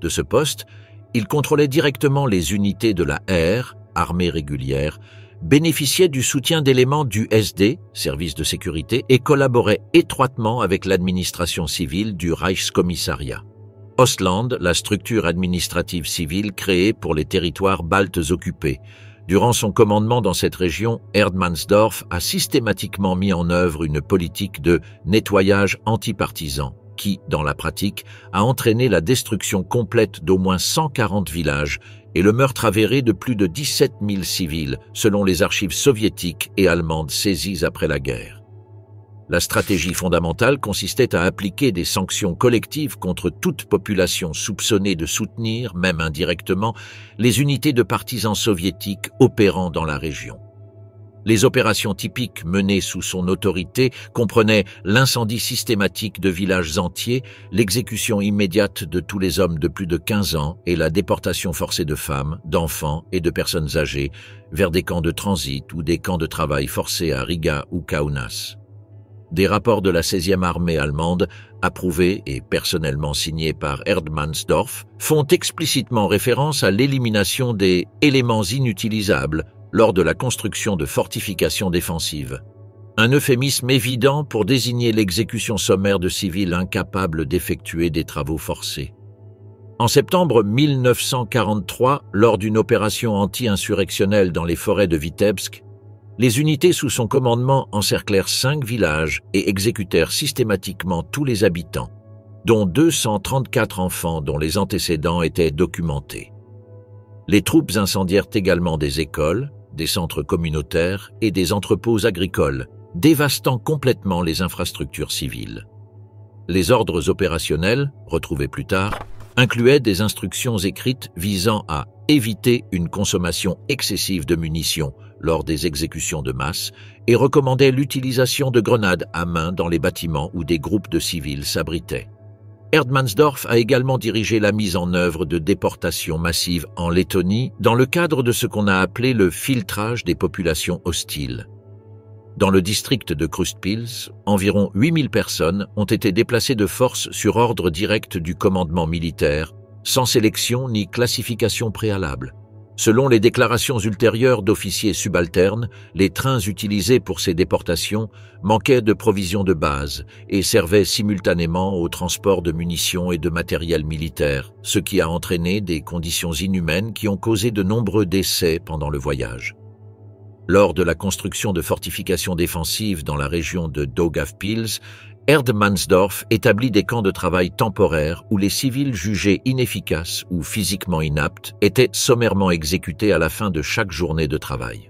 S1: De ce poste, il contrôlait directement les unités de la R, armée régulière, bénéficiait du soutien d'éléments du SD, service de sécurité, et collaborait étroitement avec l'administration civile du Reichskommissariat. Ostland, la structure administrative civile créée pour les territoires baltes occupés. Durant son commandement dans cette région, Erdmannsdorf a systématiquement mis en œuvre une politique de nettoyage antipartisan qui, dans la pratique, a entraîné la destruction complète d'au moins 140 villages et le meurtre avéré de plus de 17 000 civils, selon les archives soviétiques et allemandes saisies après la guerre. La stratégie fondamentale consistait à appliquer des sanctions collectives contre toute population soupçonnée de soutenir, même indirectement, les unités de partisans soviétiques opérant dans la région. Les opérations typiques menées sous son autorité comprenaient l'incendie systématique de villages entiers, l'exécution immédiate de tous les hommes de plus de 15 ans et la déportation forcée de femmes, d'enfants et de personnes âgées vers des camps de transit ou des camps de travail forcés à Riga ou Kaunas. Des rapports de la 16e armée allemande, approuvés et personnellement signés par Erdmannsdorf, font explicitement référence à l'élimination des « éléments inutilisables » lors de la construction de fortifications défensives. Un euphémisme évident pour désigner l'exécution sommaire de civils incapables d'effectuer des travaux forcés. En septembre 1943, lors d'une opération anti-insurrectionnelle dans les forêts de Vitebsk, les unités sous son commandement encerclèrent 5 villages et exécutèrent systématiquement tous les habitants, dont 234 enfants dont les antécédents étaient documentés. Les troupes incendièrent également des écoles, des centres communautaires et des entrepôts agricoles, dévastant complètement les infrastructures civiles. Les ordres opérationnels, retrouvés plus tard, incluaient des instructions écrites visant à éviter une consommation excessive de munitions lors des exécutions de masse et recommandaient l'utilisation de grenades à main dans les bâtiments où des groupes de civils s'abritaient. Erdmannsdorf a également dirigé la mise en œuvre de déportations massives en Lettonie dans le cadre de ce qu'on a appelé le filtrage des populations hostiles. Dans le district de Krustpils, environ 8000 personnes ont été déplacées de force sur ordre direct du commandement militaire, sans sélection ni classification préalable. Selon les déclarations ultérieures d'officiers subalternes, les trains utilisés pour ces déportations manquaient de provisions de base et servaient simultanément au transport de munitions et de matériel militaire, ce qui a entraîné des conditions inhumaines qui ont causé de nombreux décès pendant le voyage. Lors de la construction de fortifications défensives dans la région de Daugavpils, Erdmannsdorf établit des camps de travail temporaires où les civils jugés inefficaces ou physiquement inaptes étaient sommairement exécutés à la fin de chaque journée de travail.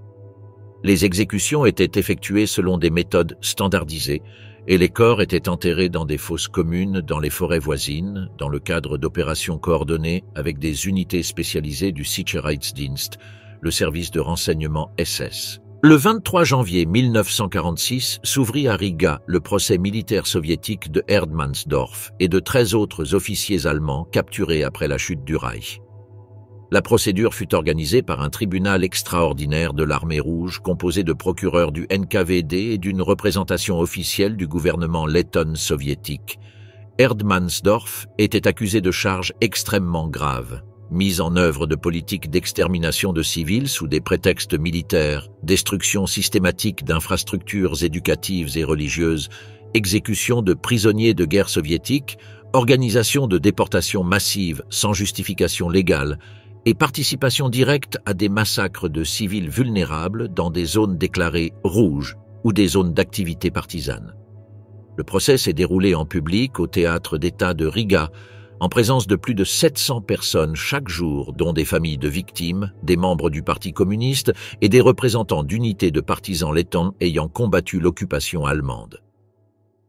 S1: Les exécutions étaient effectuées selon des méthodes standardisées et les corps étaient enterrés dans des fosses communes dans les forêts voisines, dans le cadre d'opérations coordonnées avec des unités spécialisées du Sicherheitsdienst, le service de renseignement SS. Le 23 janvier 1946 s'ouvrit à Riga le procès militaire soviétique de Erdmannsdorf et de 13 autres officiers allemands capturés après la chute du Reich. La procédure fut organisée par un tribunal extraordinaire de l'armée rouge composé de procureurs du NKVD et d'une représentation officielle du gouvernement letton soviétique. Erdmannsdorf était accusé de charges extrêmement graves. Mise en œuvre de politiques d'extermination de civils sous des prétextes militaires, destruction systématique d'infrastructures éducatives et religieuses, exécution de prisonniers de guerre soviétiques, organisation de déportations massives sans justification légale et participation directe à des massacres de civils vulnérables dans des zones déclarées rouges ou des zones d'activité partisane. Le procès s'est déroulé en public au théâtre d'État de Riga, en présence de plus de 700 personnes chaque jour, dont des familles de victimes, des membres du Parti communiste et des représentants d'unités de partisans lettons ayant combattu l'occupation allemande.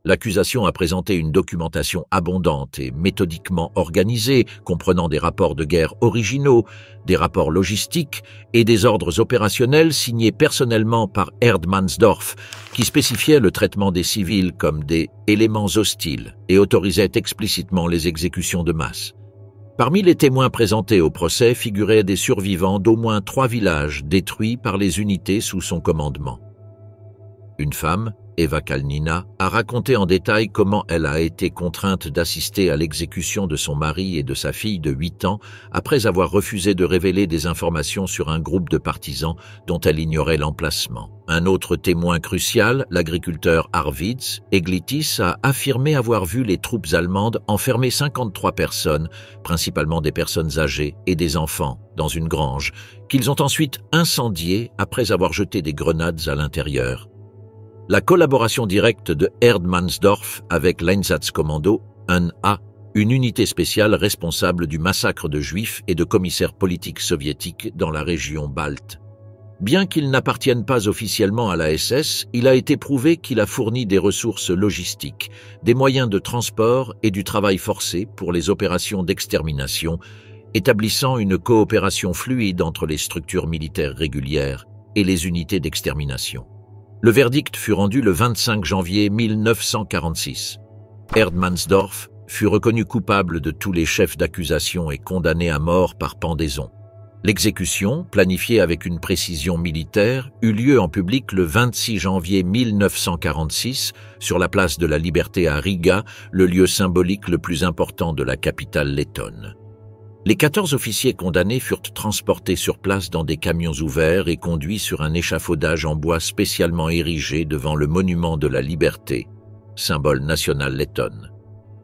S1: L'accusation a présenté une documentation abondante et méthodiquement organisée, comprenant des rapports de guerre originaux, des rapports logistiques et des ordres opérationnels signés personnellement par Erdmannsdorf, qui spécifiait le traitement des civils comme des « éléments hostiles » et autorisait explicitement les exécutions de masse. Parmi les témoins présentés au procès figuraient des survivants d'au moins 3 villages détruits par les unités sous son commandement. Une femme, Eva Kalnina, a raconté en détail comment elle a été contrainte d'assister à l'exécution de son mari et de sa fille de 8 ans après avoir refusé de révéler des informations sur un groupe de partisans dont elle ignorait l'emplacement. Un autre témoin crucial, l'agriculteur Arvids Eglitis, a affirmé avoir vu les troupes allemandes enfermer 53 personnes, principalement des personnes âgées et des enfants, dans une grange, qu'ils ont ensuite incendiée après avoir jeté des grenades à l'intérieur. La collaboration directe de Erdmannsdorf avec l'Einsatzkommando, UNA, une unité spéciale responsable du massacre de juifs et de commissaires politiques soviétiques dans la région balte. Bien qu'il n'appartienne pas officiellement à la SS, il a été prouvé qu'il a fourni des ressources logistiques, des moyens de transport et du travail forcé pour les opérations d'extermination, établissant une coopération fluide entre les structures militaires régulières et les unités d'extermination. Le verdict fut rendu le 25 janvier 1946. Erdmannsdorf fut reconnu coupable de tous les chefs d'accusation et condamné à mort par pendaison. L'exécution, planifiée avec une précision militaire, eut lieu en public le 26 janvier 1946 sur la place de la Liberté à Riga, le lieu symbolique le plus important de la capitale lettonne. Les 14 officiers condamnés furent transportés sur place dans des camions ouverts et conduits sur un échafaudage en bois spécialement érigé devant le monument de la Liberté, symbole national lettonne.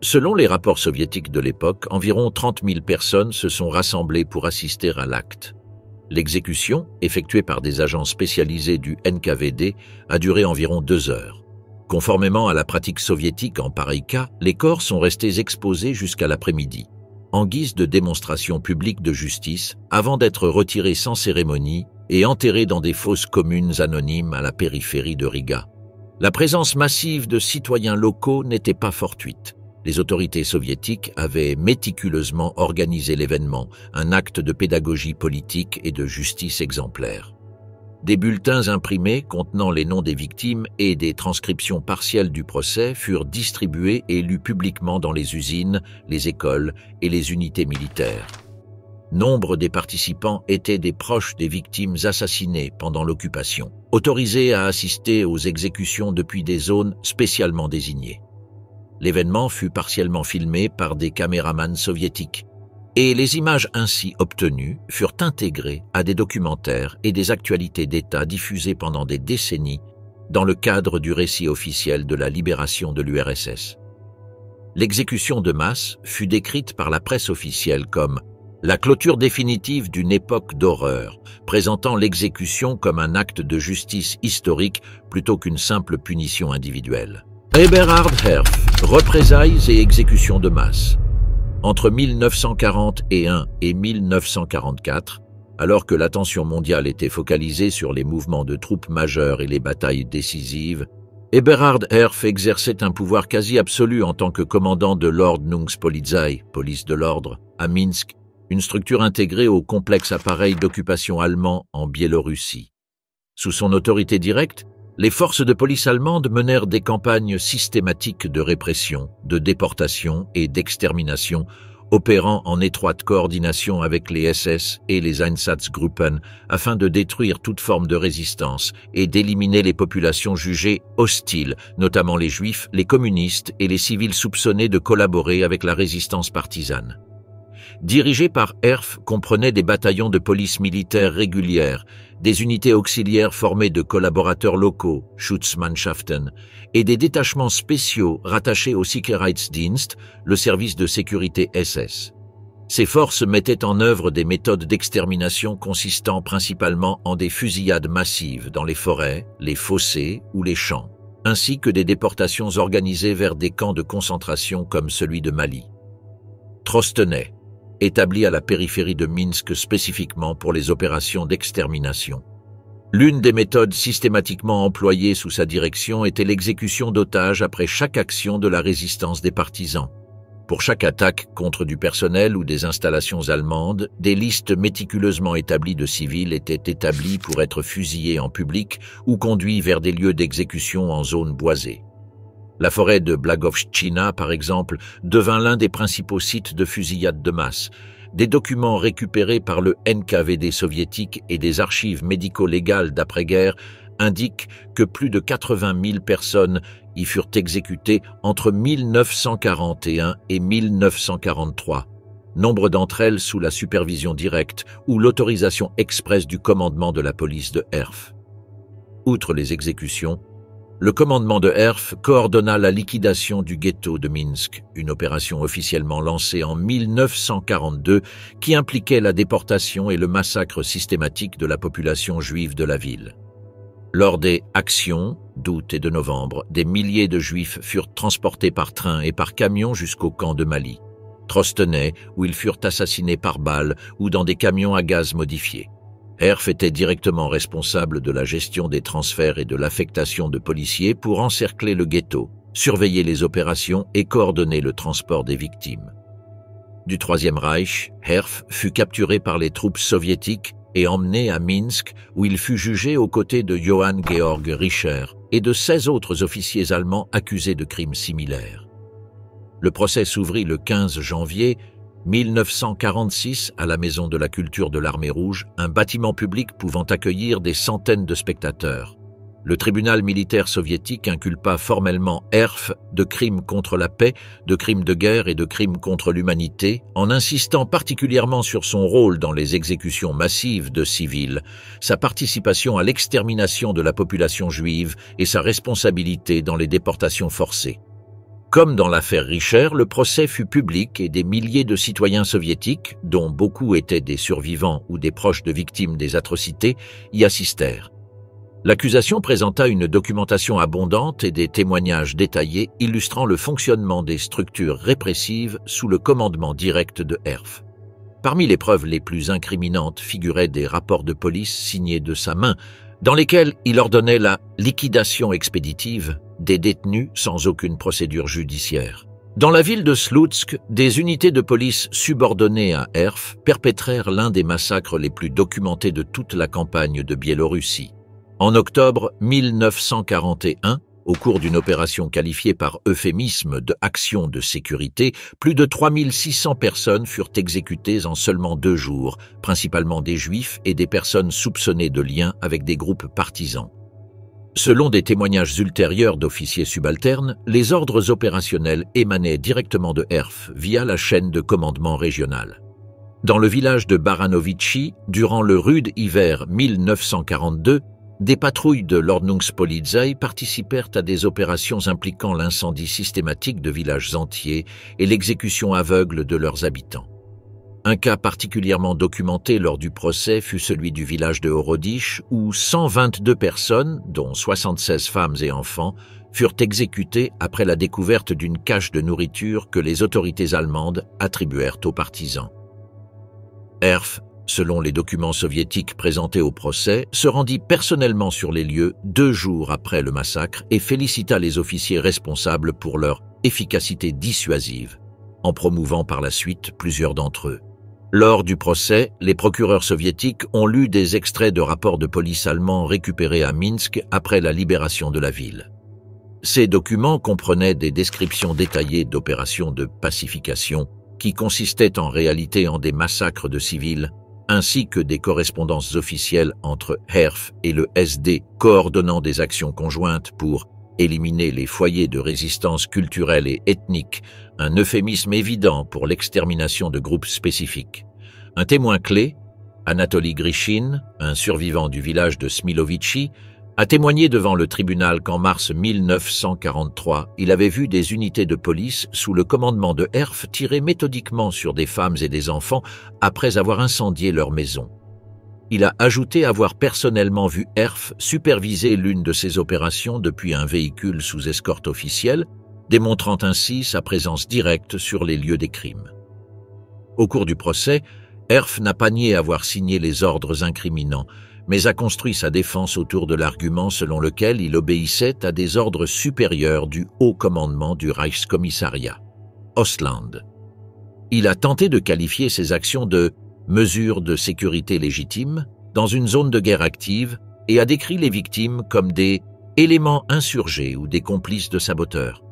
S1: Selon les rapports soviétiques de l'époque, environ 30 000 personnes se sont rassemblées pour assister à l'acte. L'exécution, effectuée par des agents spécialisés du NKVD, a duré environ 2 heures. Conformément à la pratique soviétique en pareil cas, les corps sont restés exposés jusqu'à l'après-midi, en guise de démonstration publique de justice, avant d'être retirés sans cérémonie et enterrés dans des fosses communes anonymes à la périphérie de Riga. La présence massive de citoyens locaux n'était pas fortuite. Les autorités soviétiques avaient méticuleusement organisé l'événement, un acte de pédagogie politique et de justice exemplaire. Des bulletins imprimés contenant les noms des victimes et des transcriptions partielles du procès furent distribués et lus publiquement dans les usines, les écoles et les unités militaires. Nombre des participants étaient des proches des victimes assassinées pendant l'occupation, autorisés à assister aux exécutions depuis des zones spécialement désignées. L'événement fut partiellement filmé par des caméramans soviétiques, et les images ainsi obtenues furent intégrées à des documentaires et des actualités d'État diffusés pendant des décennies dans le cadre du récit officiel de la libération de l'URSS. L'exécution de masse fut décrite par la presse officielle comme la clôture définitive d'une époque d'horreur, présentant l'exécution comme un acte de justice historique plutôt qu'une simple punition individuelle. Eberhard Herf, représailles et exécutions de masse. Entre 1941 et 1944, alors que l'attention mondiale était focalisée sur les mouvements de troupes majeures et les batailles décisives, Eberhard Herf exerçait un pouvoir quasi absolu en tant que commandant de l'Ordnungspolizei, police de l'ordre, à Minsk, une structure intégrée au complexe appareil d'occupation allemand en Biélorussie. Sous son autorité directe, les forces de police allemandes menèrent des campagnes systématiques de répression, de déportation et d'extermination, opérant en étroite coordination avec les SS et les Einsatzgruppen afin de détruire toute forme de résistance et d'éliminer les populations jugées hostiles, notamment les juifs, les communistes et les civils soupçonnés de collaborer avec la résistance partisane. Dirigés par Herf comprenaient des bataillons de police militaire régulières, des unités auxiliaires formées de collaborateurs locaux, Schutzmannschaften, et des détachements spéciaux rattachés au Sicherheitsdienst, le service de sécurité SS. Ces forces mettaient en œuvre des méthodes d'extermination consistant principalement en des fusillades massives dans les forêts, les fossés ou les champs, ainsi que des déportations organisées vers des camps de concentration comme celui de Mali. Trostenay, établi à la périphérie de Minsk spécifiquement pour les opérations d'extermination. L'une des méthodes systématiquement employées sous sa direction était l'exécution d'otages après chaque action de la résistance des partisans. Pour chaque attaque contre du personnel ou des installations allemandes, des listes méticuleusement établies de civils étaient établies pour être fusillés en public ou conduits vers des lieux d'exécution en zone boisée. La forêt de Blagovštchina, par exemple, devint l'un des principaux sites de fusillade de masse. Des documents récupérés par le NKVD soviétique et des archives médico-légales d'après-guerre indiquent que plus de 80 000 personnes y furent exécutées entre 1941 et 1943, nombre d'entre elles sous la supervision directe ou l'autorisation expresse du commandement de la police de Herf. Outre les exécutions, le commandement de Herf coordonna la liquidation du ghetto de Minsk, une opération officiellement lancée en 1942 qui impliquait la déportation et le massacre systématique de la population juive de la ville. Lors des actions d'août et de novembre, des milliers de juifs furent transportés par train et par camion jusqu'au camp de Mali, Trostenay, où ils furent assassinés par balles ou dans des camions à gaz modifiés. Herf était directement responsable de la gestion des transferts et de l'affectation de policiers pour encercler le ghetto, surveiller les opérations et coordonner le transport des victimes. Du Troisième Reich, Herf fut capturé par les troupes soviétiques et emmené à Minsk où il fut jugé aux côtés de Johann Georg Richer et de 16 autres officiers allemands accusés de crimes similaires. Le procès s'ouvrit le 15 janvier 1946 à la Maison de la Culture de l'Armée Rouge, un bâtiment public pouvant accueillir des centaines de spectateurs. Le tribunal militaire soviétique inculpa formellement Herf de crimes contre la paix, de crimes de guerre et de crimes contre l'humanité, en insistant particulièrement sur son rôle dans les exécutions massives de civils, sa participation à l'extermination de la population juive et sa responsabilité dans les déportations forcées. Comme dans l'affaire Richer, le procès fut public et des milliers de citoyens soviétiques, dont beaucoup étaient des survivants ou des proches de victimes des atrocités, y assistèrent. L'accusation présenta une documentation abondante et des témoignages détaillés illustrant le fonctionnement des structures répressives sous le commandement direct de Herf. Parmi les preuves les plus incriminantes figuraient des rapports de police signés de sa main, dans lesquels il ordonnait la liquidation expéditive des détenus sans aucune procédure judiciaire. Dans la ville de Sloutsk, des unités de police subordonnées à Herf perpétrèrent l'un des massacres les plus documentés de toute la campagne de Biélorussie. En octobre 1941, au cours d'une opération qualifiée par euphémisme de « action de sécurité », plus de 3600 personnes furent exécutées en seulement 2 jours, principalement des Juifs et des personnes soupçonnées de liens avec des groupes partisans. Selon des témoignages ultérieurs d'officiers subalternes, les ordres opérationnels émanaient directement de Herf via la chaîne de commandement régionale. Dans le village de Baranovichi, durant le rude hiver 1942, des patrouilles de l'Ordnungspolizei participèrent à des opérations impliquant l'incendie systématique de villages entiers et l'exécution aveugle de leurs habitants. Un cas particulièrement documenté lors du procès fut celui du village de Horodich où 122 personnes, dont 76 femmes et enfants, furent exécutées après la découverte d'une cache de nourriture que les autorités allemandes attribuèrent aux partisans. Herf, selon les documents soviétiques présentés au procès, se rendit personnellement sur les lieux 2 jours après le massacre et félicita les officiers responsables pour leur efficacité dissuasive, en promouvant par la suite plusieurs d'entre eux. Lors du procès, les procureurs soviétiques ont lu des extraits de rapports de police allemands récupérés à Minsk après la libération de la ville. Ces documents comprenaient des descriptions détaillées d'opérations de pacification qui consistaient en réalité en des massacres de civils, ainsi que des correspondances officielles entre Herf et le SD coordonnant des actions conjointes pour éliminer les foyers de résistance culturelle et ethnique, un euphémisme évident pour l'extermination de groupes spécifiques. Un témoin clé, Anatoly Grishin, un survivant du village de Smilovichi, a témoigné devant le tribunal qu'en mars 1943, il avait vu des unités de police sous le commandement de Herf tirer méthodiquement sur des femmes et des enfants après avoir incendié leur maison. Il a ajouté avoir personnellement vu Herf superviser l'une de ces opérations depuis un véhicule sous escorte officielle, démontrant ainsi sa présence directe sur les lieux des crimes. Au cours du procès, Herf n'a pas nié avoir signé les ordres incriminants, mais a construit sa défense autour de l'argument selon lequel il obéissait à des ordres supérieurs du haut commandement du Reichskommissariat, Ostland. Il a tenté de qualifier ces actions de mesures de sécurité légitimes dans une zone de guerre active et a décrit les victimes comme des éléments insurgés ou des complices de saboteurs.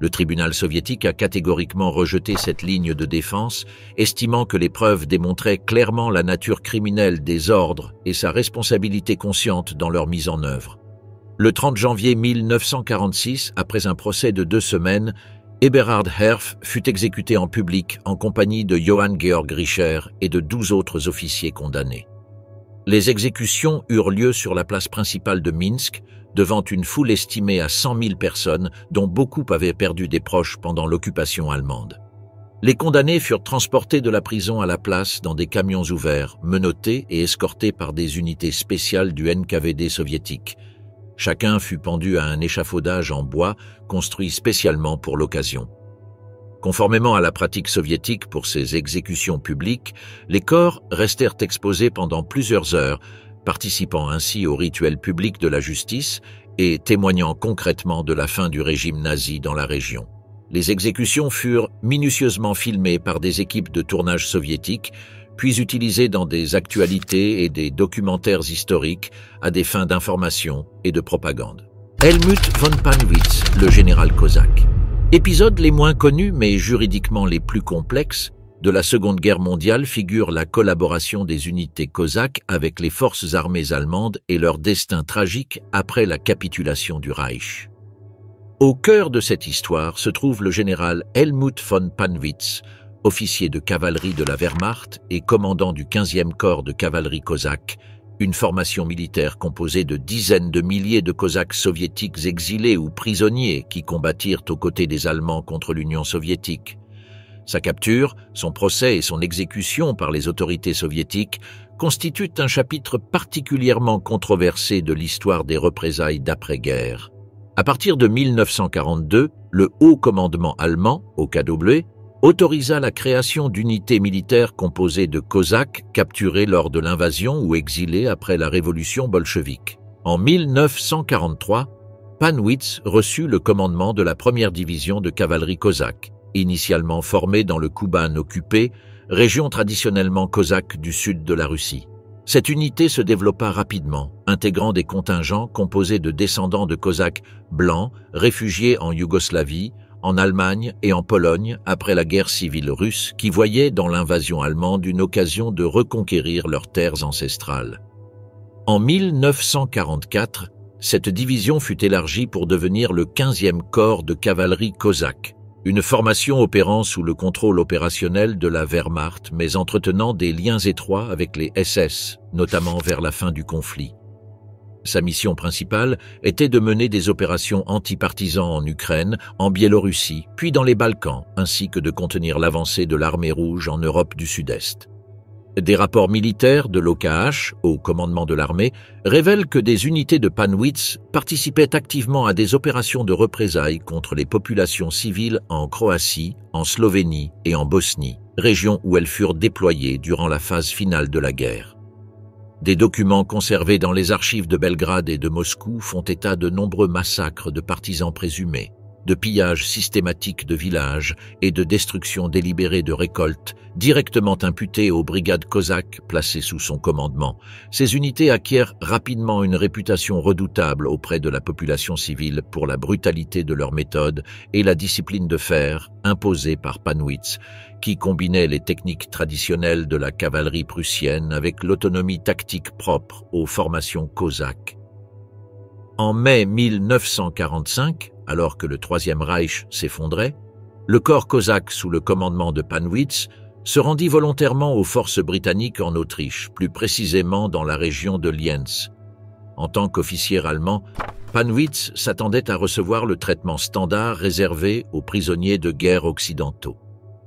S1: Le tribunal soviétique a catégoriquement rejeté cette ligne de défense, estimant que les preuves démontraient clairement la nature criminelle des ordres et sa responsabilité consciente dans leur mise en œuvre. Le 30 janvier 1946, après un procès de 2 semaines, Eberhard Herf fut exécuté en public en compagnie de Johann Georg Richer et de 12 autres officiers condamnés. Les exécutions eurent lieu sur la place principale de Minsk, devant une foule estimée à 100 000 personnes, dont beaucoup avaient perdu des proches pendant l'occupation allemande. Les condamnés furent transportés de la prison à la place dans des camions ouverts, menottés et escortés par des unités spéciales du NKVD soviétique. Chacun fut pendu à un échafaudage en bois construit spécialement pour l'occasion. Conformément à la pratique soviétique pour ces exécutions publiques, les corps restèrent exposés pendant plusieurs heures, participant ainsi au rituel public de la justice et témoignant concrètement de la fin du régime nazi dans la région. Les exécutions furent minutieusement filmées par des équipes de tournage soviétiques, puis utilisées dans des actualités et des documentaires historiques à des fins d'information et de propagande. Helmut von Pannwitz, le général cosaque. Épisodes les moins connus mais juridiquement les plus complexes de la Seconde Guerre mondiale figure la collaboration des unités cosaques avec les forces armées allemandes et leur destin tragique après la capitulation du Reich. Au cœur de cette histoire se trouve le général Helmut von Pannwitz, officier de cavalerie de la Wehrmacht et commandant du 15e corps de cavalerie cosaque, une formation militaire composée de dizaines de milliers de Cosaques soviétiques exilés ou prisonniers qui combattirent aux côtés des Allemands contre l'Union soviétique. Sa capture, son procès et son exécution par les autorités soviétiques constituent un chapitre particulièrement controversé de l'histoire des représailles d'après-guerre. À partir de 1942, le haut commandement allemand, OKW, autorisa la création d'unités militaires composées de Cosaques capturés lors de l'invasion ou exilés après la révolution bolchevique. En 1943, Pannwitz reçut le commandement de la première division de cavalerie cosaque, initialement formée dans le Kouban occupé, région traditionnellement cosaque du sud de la Russie. Cette unité se développa rapidement, intégrant des contingents composés de descendants de Cosaques blancs, réfugiés en Yougoslavie, en Allemagne et en Pologne après la guerre civile russe qui voyaient dans l'invasion allemande une occasion de reconquérir leurs terres ancestrales. En 1944, cette division fut élargie pour devenir le 15e corps de cavalerie cosaque, une formation opérant sous le contrôle opérationnel de la Wehrmacht mais entretenant des liens étroits avec les SS, notamment vers la fin du conflit. Sa mission principale était de mener des opérations anti-partisans en Ukraine, en Biélorussie, puis dans les Balkans, ainsi que de contenir l'avancée de l'armée rouge en Europe du Sud-Est. Des rapports militaires de l'OKH, au commandement de l'armée, révèlent que des unités de Pannwitz participaient activement à des opérations de représailles contre les populations civiles en Croatie, en Slovénie et en Bosnie, régions où elles furent déployées durant la phase finale de la guerre. Des documents conservés dans les archives de Belgrade et de Moscou font état de nombreux massacres de partisans présumés, de pillages systématiques de villages et de destruction délibérée de récoltes directement imputées aux brigades cosaques placées sous son commandement. Ces unités acquièrent rapidement une réputation redoutable auprès de la population civile pour la brutalité de leurs méthodes et la discipline de fer imposée par Pannwitz, qui combinait les techniques traditionnelles de la cavalerie prussienne avec l'autonomie tactique propre aux formations cosaques. En mai 1945, alors que le Troisième Reich s'effondrait, le corps cosaque sous le commandement de Pannwitz se rendit volontairement aux forces britanniques en Autriche, plus précisément dans la région de Lienz. En tant qu'officier allemand, Pannwitz s'attendait à recevoir le traitement standard réservé aux prisonniers de guerre occidentaux.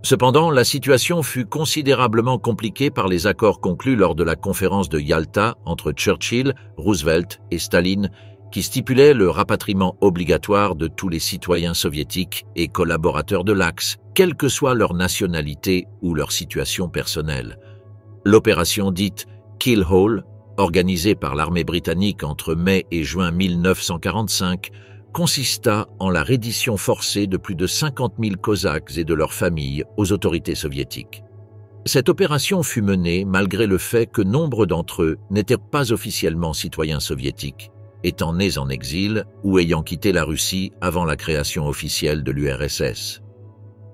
S1: Cependant, la situation fut considérablement compliquée par les accords conclus lors de la conférence de Yalta entre Churchill, Roosevelt et Staline, qui stipulait le rapatriement obligatoire de tous les citoyens soviétiques et collaborateurs de l'Axe, quelle que soit leur nationalité ou leur situation personnelle. L'opération dite Kill Hall, organisée par l'armée britannique entre mai et juin 1945, consista en la reddition forcée de plus de 50 000 Cosaques et de leurs familles aux autorités soviétiques. Cette opération fut menée malgré le fait que nombre d'entre eux n'étaient pas officiellement citoyens soviétiques, étant nés en exil ou ayant quitté la Russie avant la création officielle de l'URSS.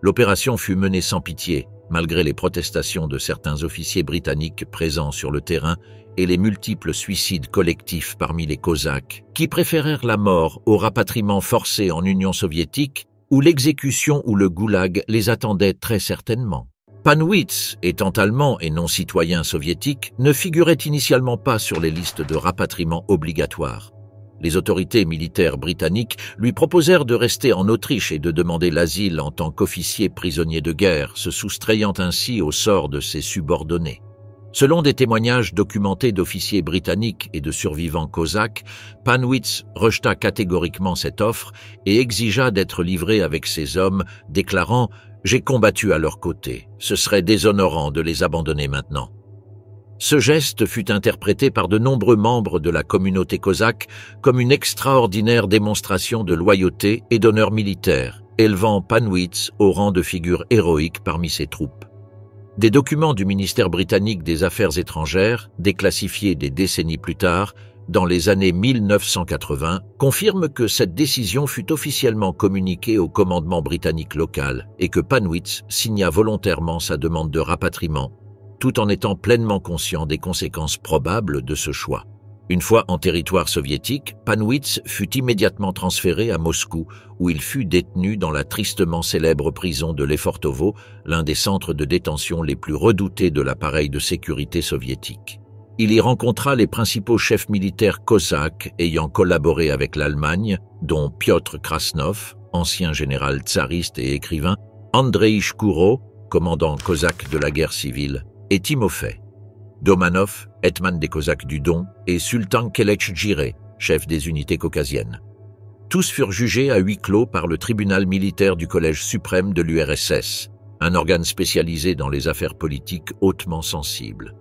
S1: L'opération fut menée sans pitié, malgré les protestations de certains officiers britanniques présents sur le terrain et les multiples suicides collectifs parmi les Cosaques, qui préférèrent la mort au rapatriement forcé en Union soviétique, où l'exécution ou le goulag les attendait très certainement. Pannwitz, étant allemand et non citoyen soviétique, ne figurait initialement pas sur les listes de rapatriement obligatoires. Les autorités militaires britanniques lui proposèrent de rester en Autriche et de demander l'asile en tant qu'officier prisonnier de guerre, se soustrayant ainsi au sort de ses subordonnés. Selon des témoignages documentés d'officiers britanniques et de survivants cosaques, Pannwitz rejeta catégoriquement cette offre et exigea d'être livré avec ses hommes, déclarant « J'ai combattu à leur côté. Ce serait déshonorant de les abandonner maintenant. » Ce geste fut interprété par de nombreux membres de la communauté cosaque comme une extraordinaire démonstration de loyauté et d'honneur militaire, élevant Panwitz au rang de figure héroïque parmi ses troupes. Des documents du ministère britannique des Affaires étrangères, déclassifiés des décennies plus tard, dans les années 1980, confirment que cette décision fut officiellement communiquée au commandement britannique local et que Panwitz signa volontairement sa demande de rapatriement, tout en étant pleinement conscient des conséquences probables de ce choix. Une fois en territoire soviétique, Panwitz fut immédiatement transféré à Moscou, où il fut détenu dans la tristement célèbre prison de Lefortovo, l'un des centres de détention les plus redoutés de l'appareil de sécurité soviétique. Il y rencontra les principaux chefs militaires cosaques ayant collaboré avec l'Allemagne, dont Piotr Krasnov, ancien général tsariste et écrivain, Andrei Shkouro, commandant cosaque de la guerre civile, et Timofey Domanov, hetman des Cosaques du Don, et Sultan Kelech-Djiré, chef des unités caucasiennes. Tous furent jugés à huis clos par le tribunal militaire du Collège suprême de l'URSS, un organe spécialisé dans les affaires politiques hautement sensibles.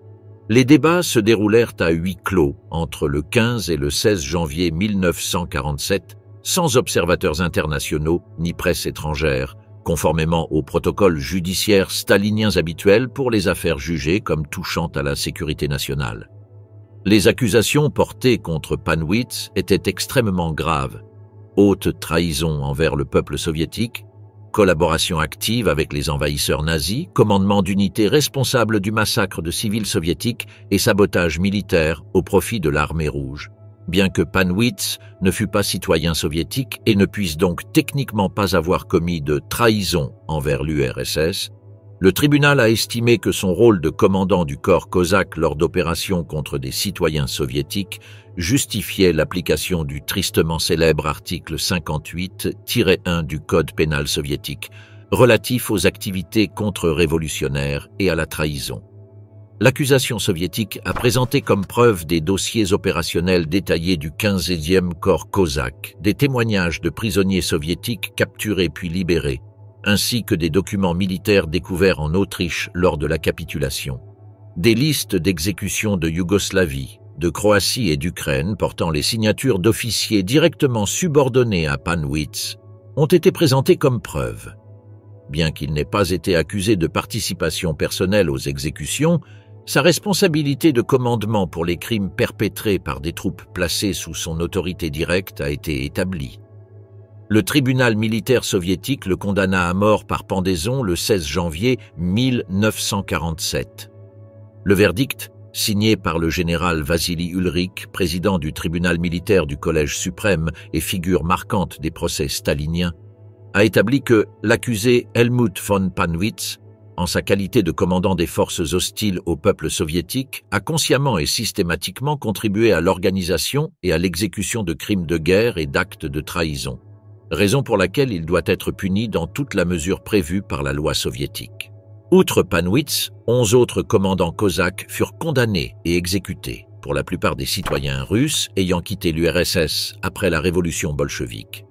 S1: Les débats se déroulèrent à huis clos entre le 15 et le 16 janvier 1947, sans observateurs internationaux ni presse étrangère, conformément aux protocoles judiciaires staliniens habituels pour les affaires jugées comme touchant à la sécurité nationale. Les accusations portées contre Panwitz étaient extrêmement graves. Haute trahison envers le peuple soviétique, collaboration active avec les envahisseurs nazis, commandement d'unités responsables du massacre de civils soviétiques et sabotage militaire au profit de l'armée rouge. Bien que Panwitz ne fut pas citoyen soviétique et ne puisse donc techniquement pas avoir commis de trahison envers l'URSS, le tribunal a estimé que son rôle de commandant du corps cosaque lors d'opérations contre des citoyens soviétiques justifiait l'application du tristement célèbre article 58-1 du Code pénal soviétique, relatif aux activités contre-révolutionnaires et à la trahison. L'accusation soviétique a présenté comme preuve des dossiers opérationnels détaillés du 15e corps cosaque, des témoignages de prisonniers soviétiques capturés puis libérés, ainsi que des documents militaires découverts en Autriche lors de la capitulation. Des listes d'exécutions de Yougoslavie, de Croatie et d'Ukraine portant les signatures d'officiers directement subordonnés à Panwitz ont été présentées comme preuve. Bien qu'il n'ait pas été accusé de participation personnelle aux exécutions, sa responsabilité de commandement pour les crimes perpétrés par des troupes placées sous son autorité directe a été établie. Le tribunal militaire soviétique le condamna à mort par pendaison le 16 janvier 1947. Le verdict, signé par le général Vassili Ulrich, président du tribunal militaire du Collège suprême et figure marquante des procès staliniens, a établi que l'accusé Helmut von Panwitz, en sa qualité de commandant des forces hostiles au peuple soviétique, a consciemment et systématiquement contribué à l'organisation et à l'exécution de crimes de guerre et d'actes de trahison, raison pour laquelle il doit être puni dans toute la mesure prévue par la loi soviétique. Outre Panwitz, 11 autres commandants cosaques furent condamnés et exécutés, pour la plupart des citoyens russes ayant quitté l'URSS après la révolution bolchevique.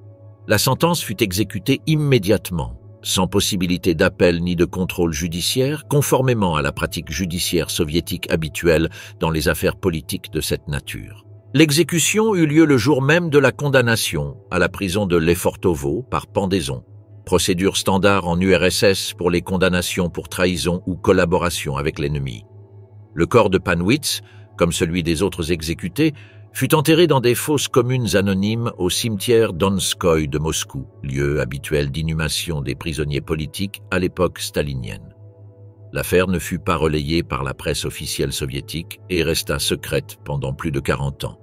S1: La sentence fut exécutée immédiatement, sans possibilité d'appel ni de contrôle judiciaire, conformément à la pratique judiciaire soviétique habituelle dans les affaires politiques de cette nature. L'exécution eut lieu le jour même de la condamnation à la prison de Lefortovo par pendaison, procédure standard en URSS pour les condamnations pour trahison ou collaboration avec l'ennemi. Le corps de Panwitz, comme celui des autres exécutés, fut enterré dans des fosses communes anonymes au cimetière Donskoï de Moscou, lieu habituel d'inhumation des prisonniers politiques à l'époque stalinienne. L'affaire ne fut pas relayée par la presse officielle soviétique et resta secrète pendant plus de 40 ans.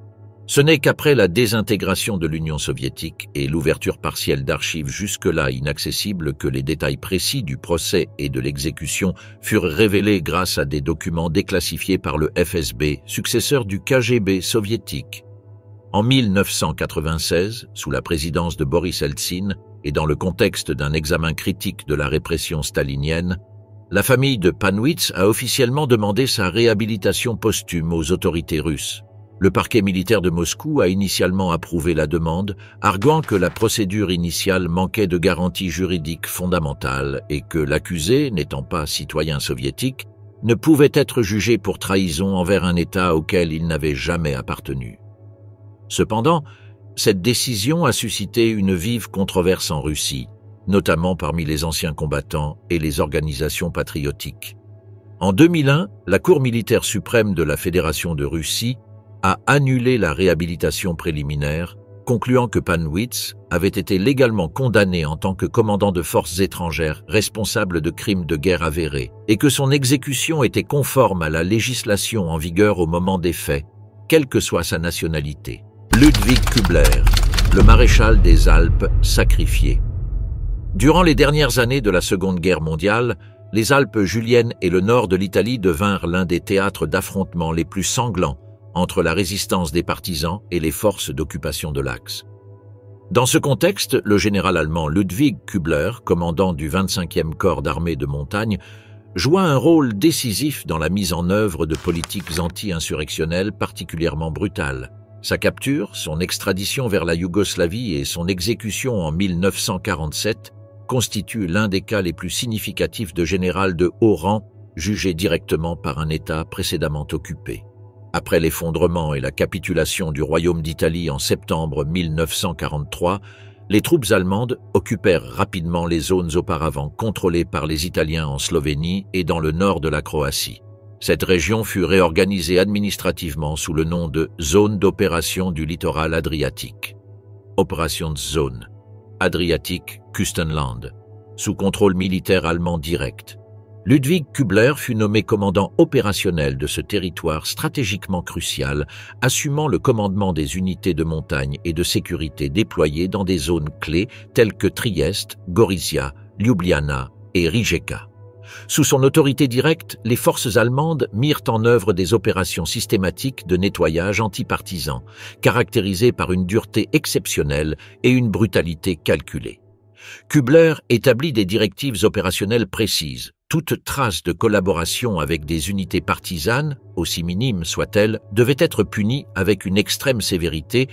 S1: Ce n'est qu'après la désintégration de l'Union soviétique et l'ouverture partielle d'archives jusque-là inaccessibles que les détails précis du procès et de l'exécution furent révélés grâce à des documents déclassifiés par le FSB, successeur du KGB soviétique. En 1996, sous la présidence de Boris Eltsine et dans le contexte d'un examen critique de la répression stalinienne, la famille de Panwitz a officiellement demandé sa réhabilitation posthume aux autorités russes. Le parquet militaire de Moscou a initialement approuvé la demande, arguant que la procédure initiale manquait de garanties juridiques fondamentales et que l'accusé, n'étant pas citoyen soviétique, ne pouvait être jugé pour trahison envers un État auquel il n'avait jamais appartenu. Cependant, cette décision a suscité une vive controverse en Russie, notamment parmi les anciens combattants et les organisations patriotiques. En 2001, la Cour militaire suprême de la Fédération de Russie a annulé la réhabilitation préliminaire, concluant que Panwitz avait été légalement condamné en tant que commandant de forces étrangères responsable de crimes de guerre avérés et que son exécution était conforme à la législation en vigueur au moment des faits, quelle que soit sa nationalité. Ludwig Kübler, le maréchal des Alpes sacrifié. Durant les dernières années de la Seconde Guerre mondiale, les Alpes juliennes et le nord de l'Italie devinrent l'un des théâtres d'affrontements les plus sanglants entre la résistance des partisans et les forces d'occupation de l'Axe. Dans ce contexte, le général allemand Ludwig Kübler, commandant du 25e corps d'armée de montagne, joua un rôle décisif dans la mise en œuvre de politiques anti-insurrectionnelles particulièrement brutales. Sa capture, son extradition vers la Yougoslavie et son exécution en 1947 constituent l'un des cas les plus significatifs de général de haut rang jugé directement par un État précédemment occupé. Après l'effondrement et la capitulation du Royaume d'Italie en septembre 1943, les troupes allemandes occupèrent rapidement les zones auparavant contrôlées par les Italiens en Slovénie et dans le nord de la Croatie. Cette région fut réorganisée administrativement sous le nom de Zone d'opération du littoral adriatique. Operationszone, Adriatic Küstenland, sous contrôle militaire allemand direct. Ludwig Kübler fut nommé commandant opérationnel de ce territoire stratégiquement crucial, assumant le commandement des unités de montagne et de sécurité déployées dans des zones clés telles que Trieste, Gorizia, Ljubljana et Rijeka. Sous son autorité directe, les forces allemandes mirent en œuvre des opérations systématiques de nettoyage antipartisan, caractérisées par une dureté exceptionnelle et une brutalité calculée. Kübler établit des directives opérationnelles précises. Toute trace de collaboration avec des unités partisanes, aussi minime soit-elle, devait être punie avec une extrême sévérité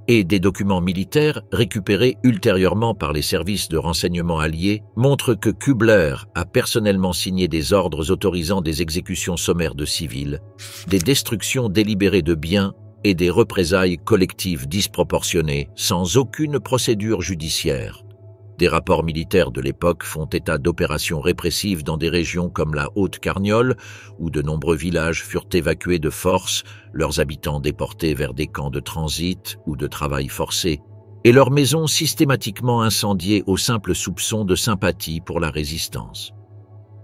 S1: et des documents militaires récupérés ultérieurement par les services de renseignement alliés montrent que Kübler a personnellement signé des ordres autorisant des exécutions sommaires de civils, des destructions délibérées de biens et des représailles collectives disproportionnées sans aucune procédure judiciaire. Des rapports militaires de l'époque font état d'opérations répressives dans des régions comme la Haute-Carniole, où de nombreux villages furent évacués de force, leurs habitants déportés vers des camps de transit ou de travail forcé, et leurs maisons systématiquement incendiées au simple soupçon de sympathie pour la résistance.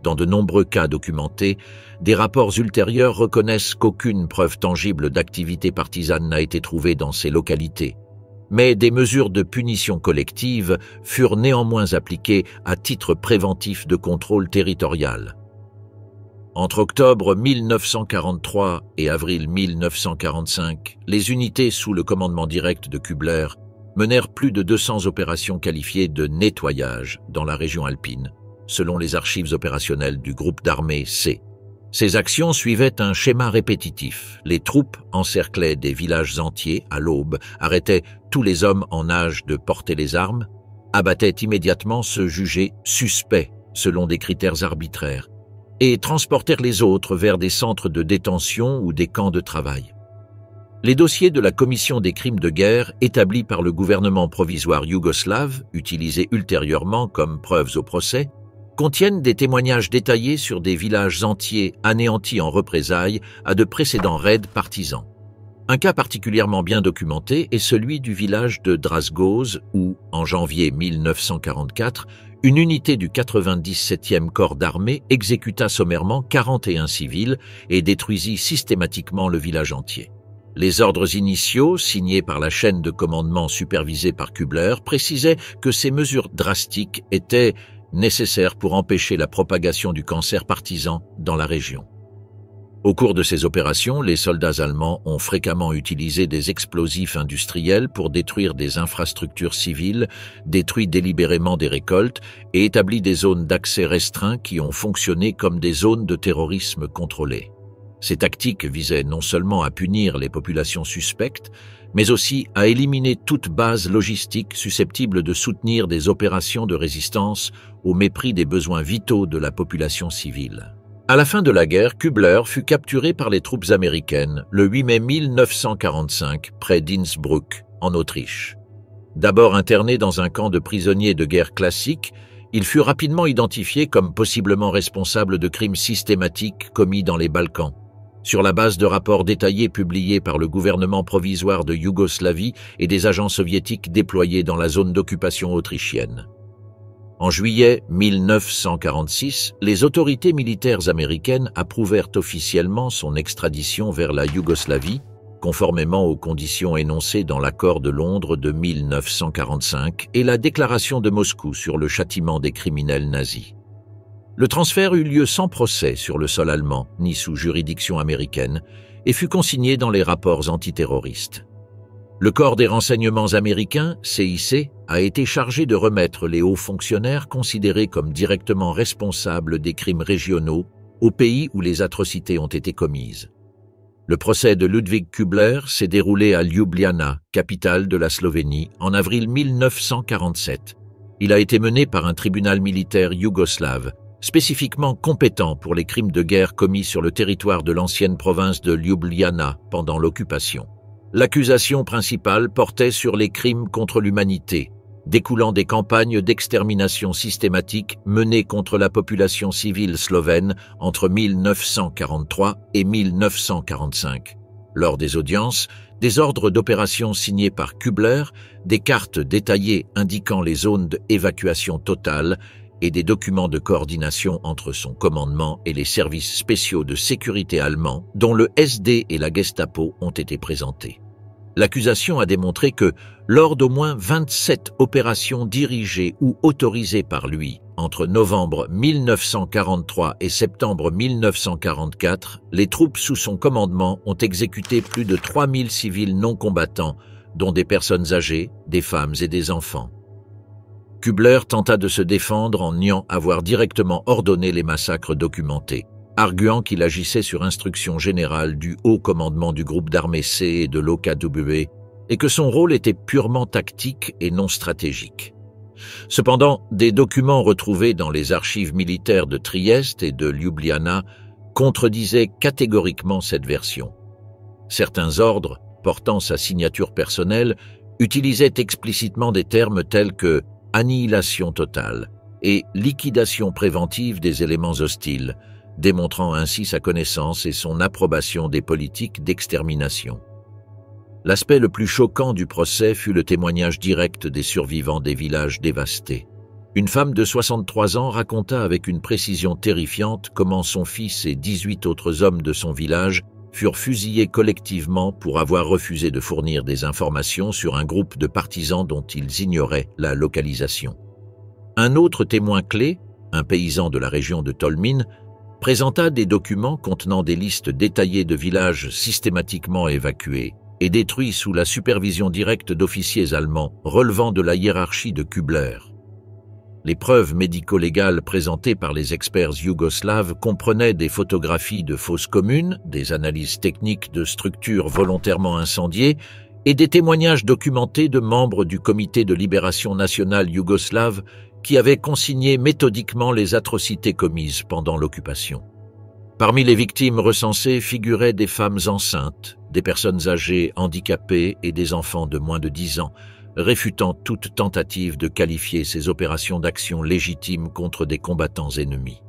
S1: Dans de nombreux cas documentés, des rapports ultérieurs reconnaissent qu'aucune preuve tangible d'activité partisane n'a été trouvée dans ces localités. Mais des mesures de punition collective furent néanmoins appliquées à titre préventif de contrôle territorial. Entre octobre 1943 et avril 1945, les unités sous le commandement direct de Kübler menèrent plus de 200 opérations qualifiées de nettoyage dans la région alpine, selon les archives opérationnelles du groupe d'armée C. Ces actions suivaient un schéma répétitif. Les troupes encerclaient des villages entiers à l'aube, arrêtaient tous les hommes en âge de porter les armes, abattaient immédiatement ceux jugés suspects selon des critères arbitraires et transportèrent les autres vers des centres de détention ou des camps de travail. Les dossiers de la commission des crimes de guerre établis par le gouvernement provisoire yougoslave, utilisés ultérieurement comme preuves au procès, contiennent des témoignages détaillés sur des villages entiers anéantis en représailles à de précédents raids partisans. Un cas particulièrement bien documenté est celui du village de Dragozh où, en janvier 1944, une unité du 97e corps d'armée exécuta sommairement 41 civils et détruisit systématiquement le village entier. Les ordres initiaux, signés par la chaîne de commandement supervisée par Kübler, précisaient que ces mesures drastiques étaient nécessaires pour empêcher la propagation du cancer partisan dans la région. Au cours de ces opérations, les soldats allemands ont fréquemment utilisé des explosifs industriels pour détruire des infrastructures civiles, détruit délibérément des récoltes et établi des zones d'accès restreints qui ont fonctionné comme des zones de terrorisme contrôlées. Ces tactiques visaient non seulement à punir les populations suspectes, mais aussi à éliminer toute base logistique susceptible de soutenir des opérations de résistance au mépris des besoins vitaux de la population civile. À la fin de la guerre, Kübler fut capturé par les troupes américaines le 8 mai 1945 près d'Innsbruck, en Autriche. D'abord interné dans un camp de prisonniers de guerre classique, il fut rapidement identifié comme possiblement responsable de crimes systématiques commis dans les Balkans, sur la base de rapports détaillés publiés par le gouvernement provisoire de Yougoslavie et des agents soviétiques déployés dans la zone d'occupation autrichienne. En juillet 1946, les autorités militaires américaines approuvèrent officiellement son extradition vers la Yougoslavie, conformément aux conditions énoncées dans l'accord de Londres de 1945 et la déclaration de Moscou sur le châtiment des criminels nazis. Le transfert eut lieu sans procès sur le sol allemand, ni sous juridiction américaine, et fut consigné dans les rapports antiterroristes. Le corps des renseignements américains, CIC, a été chargé de remettre les hauts fonctionnaires considérés comme directement responsables des crimes régionaux au pays où les atrocités ont été commises. Le procès de Ludwig Kübler s'est déroulé à Ljubljana, capitale de la Slovénie, en avril 1947. Il a été mené par un tribunal militaire yougoslave, spécifiquement compétent pour les crimes de guerre commis sur le territoire de l'ancienne province de Ljubljana pendant l'occupation. L'accusation principale portait sur les crimes contre l'humanité, découlant des campagnes d'extermination systématique menées contre la population civile slovène entre 1943 et 1945. Lors des audiences, des ordres d'opération signés par Kübler, des cartes détaillées indiquant les zones d'évacuation totale et des documents de coordination entre son commandement et les services spéciaux de sécurité allemands, dont le SD et la Gestapo ont été présentés. L'accusation a démontré que, lors d'au moins 27 opérations dirigées ou autorisées par lui, entre novembre 1943 et septembre 1944, les troupes sous son commandement ont exécuté plus de 3000 civils non combattants, dont des personnes âgées, des femmes et des enfants. Kübler tenta de se défendre en niant avoir directement ordonné les massacres documentés, arguant qu'il agissait sur instruction générale du haut commandement du groupe d'armée C et de l'OKW et que son rôle était purement tactique et non stratégique. Cependant, des documents retrouvés dans les archives militaires de Trieste et de Ljubljana contredisaient catégoriquement cette version. Certains ordres, portant sa signature personnelle, utilisaient explicitement des termes tels que « annihilation totale » et « liquidation préventive des éléments hostiles », démontrant ainsi sa connaissance et son approbation des politiques d'extermination. L'aspect le plus choquant du procès fut le témoignage direct des survivants des villages dévastés. Une femme de 63 ans raconta avec une précision terrifiante comment son fils et 18 autres hommes de son village furent fusillés collectivement pour avoir refusé de fournir des informations sur un groupe de partisans dont ils ignoraient la localisation. Un autre témoin clé, un paysan de la région de Tolmin, présenta des documents contenant des listes détaillées de villages systématiquement évacués et détruits sous la supervision directe d'officiers allemands relevant de la hiérarchie de Kübler. Les preuves médico-légales présentées par les experts yougoslaves comprenaient des photographies de fosses communes, des analyses techniques de structures volontairement incendiées et des témoignages documentés de membres du Comité de libération nationale yougoslave qui avaient consigné méthodiquement les atrocités commises pendant l'occupation. Parmi les victimes recensées figuraient des femmes enceintes, des personnes âgées, handicapées et des enfants de moins de 10 ans, réfutant toute tentative de qualifier ces opérations d'action légitimes contre des combattants ennemis.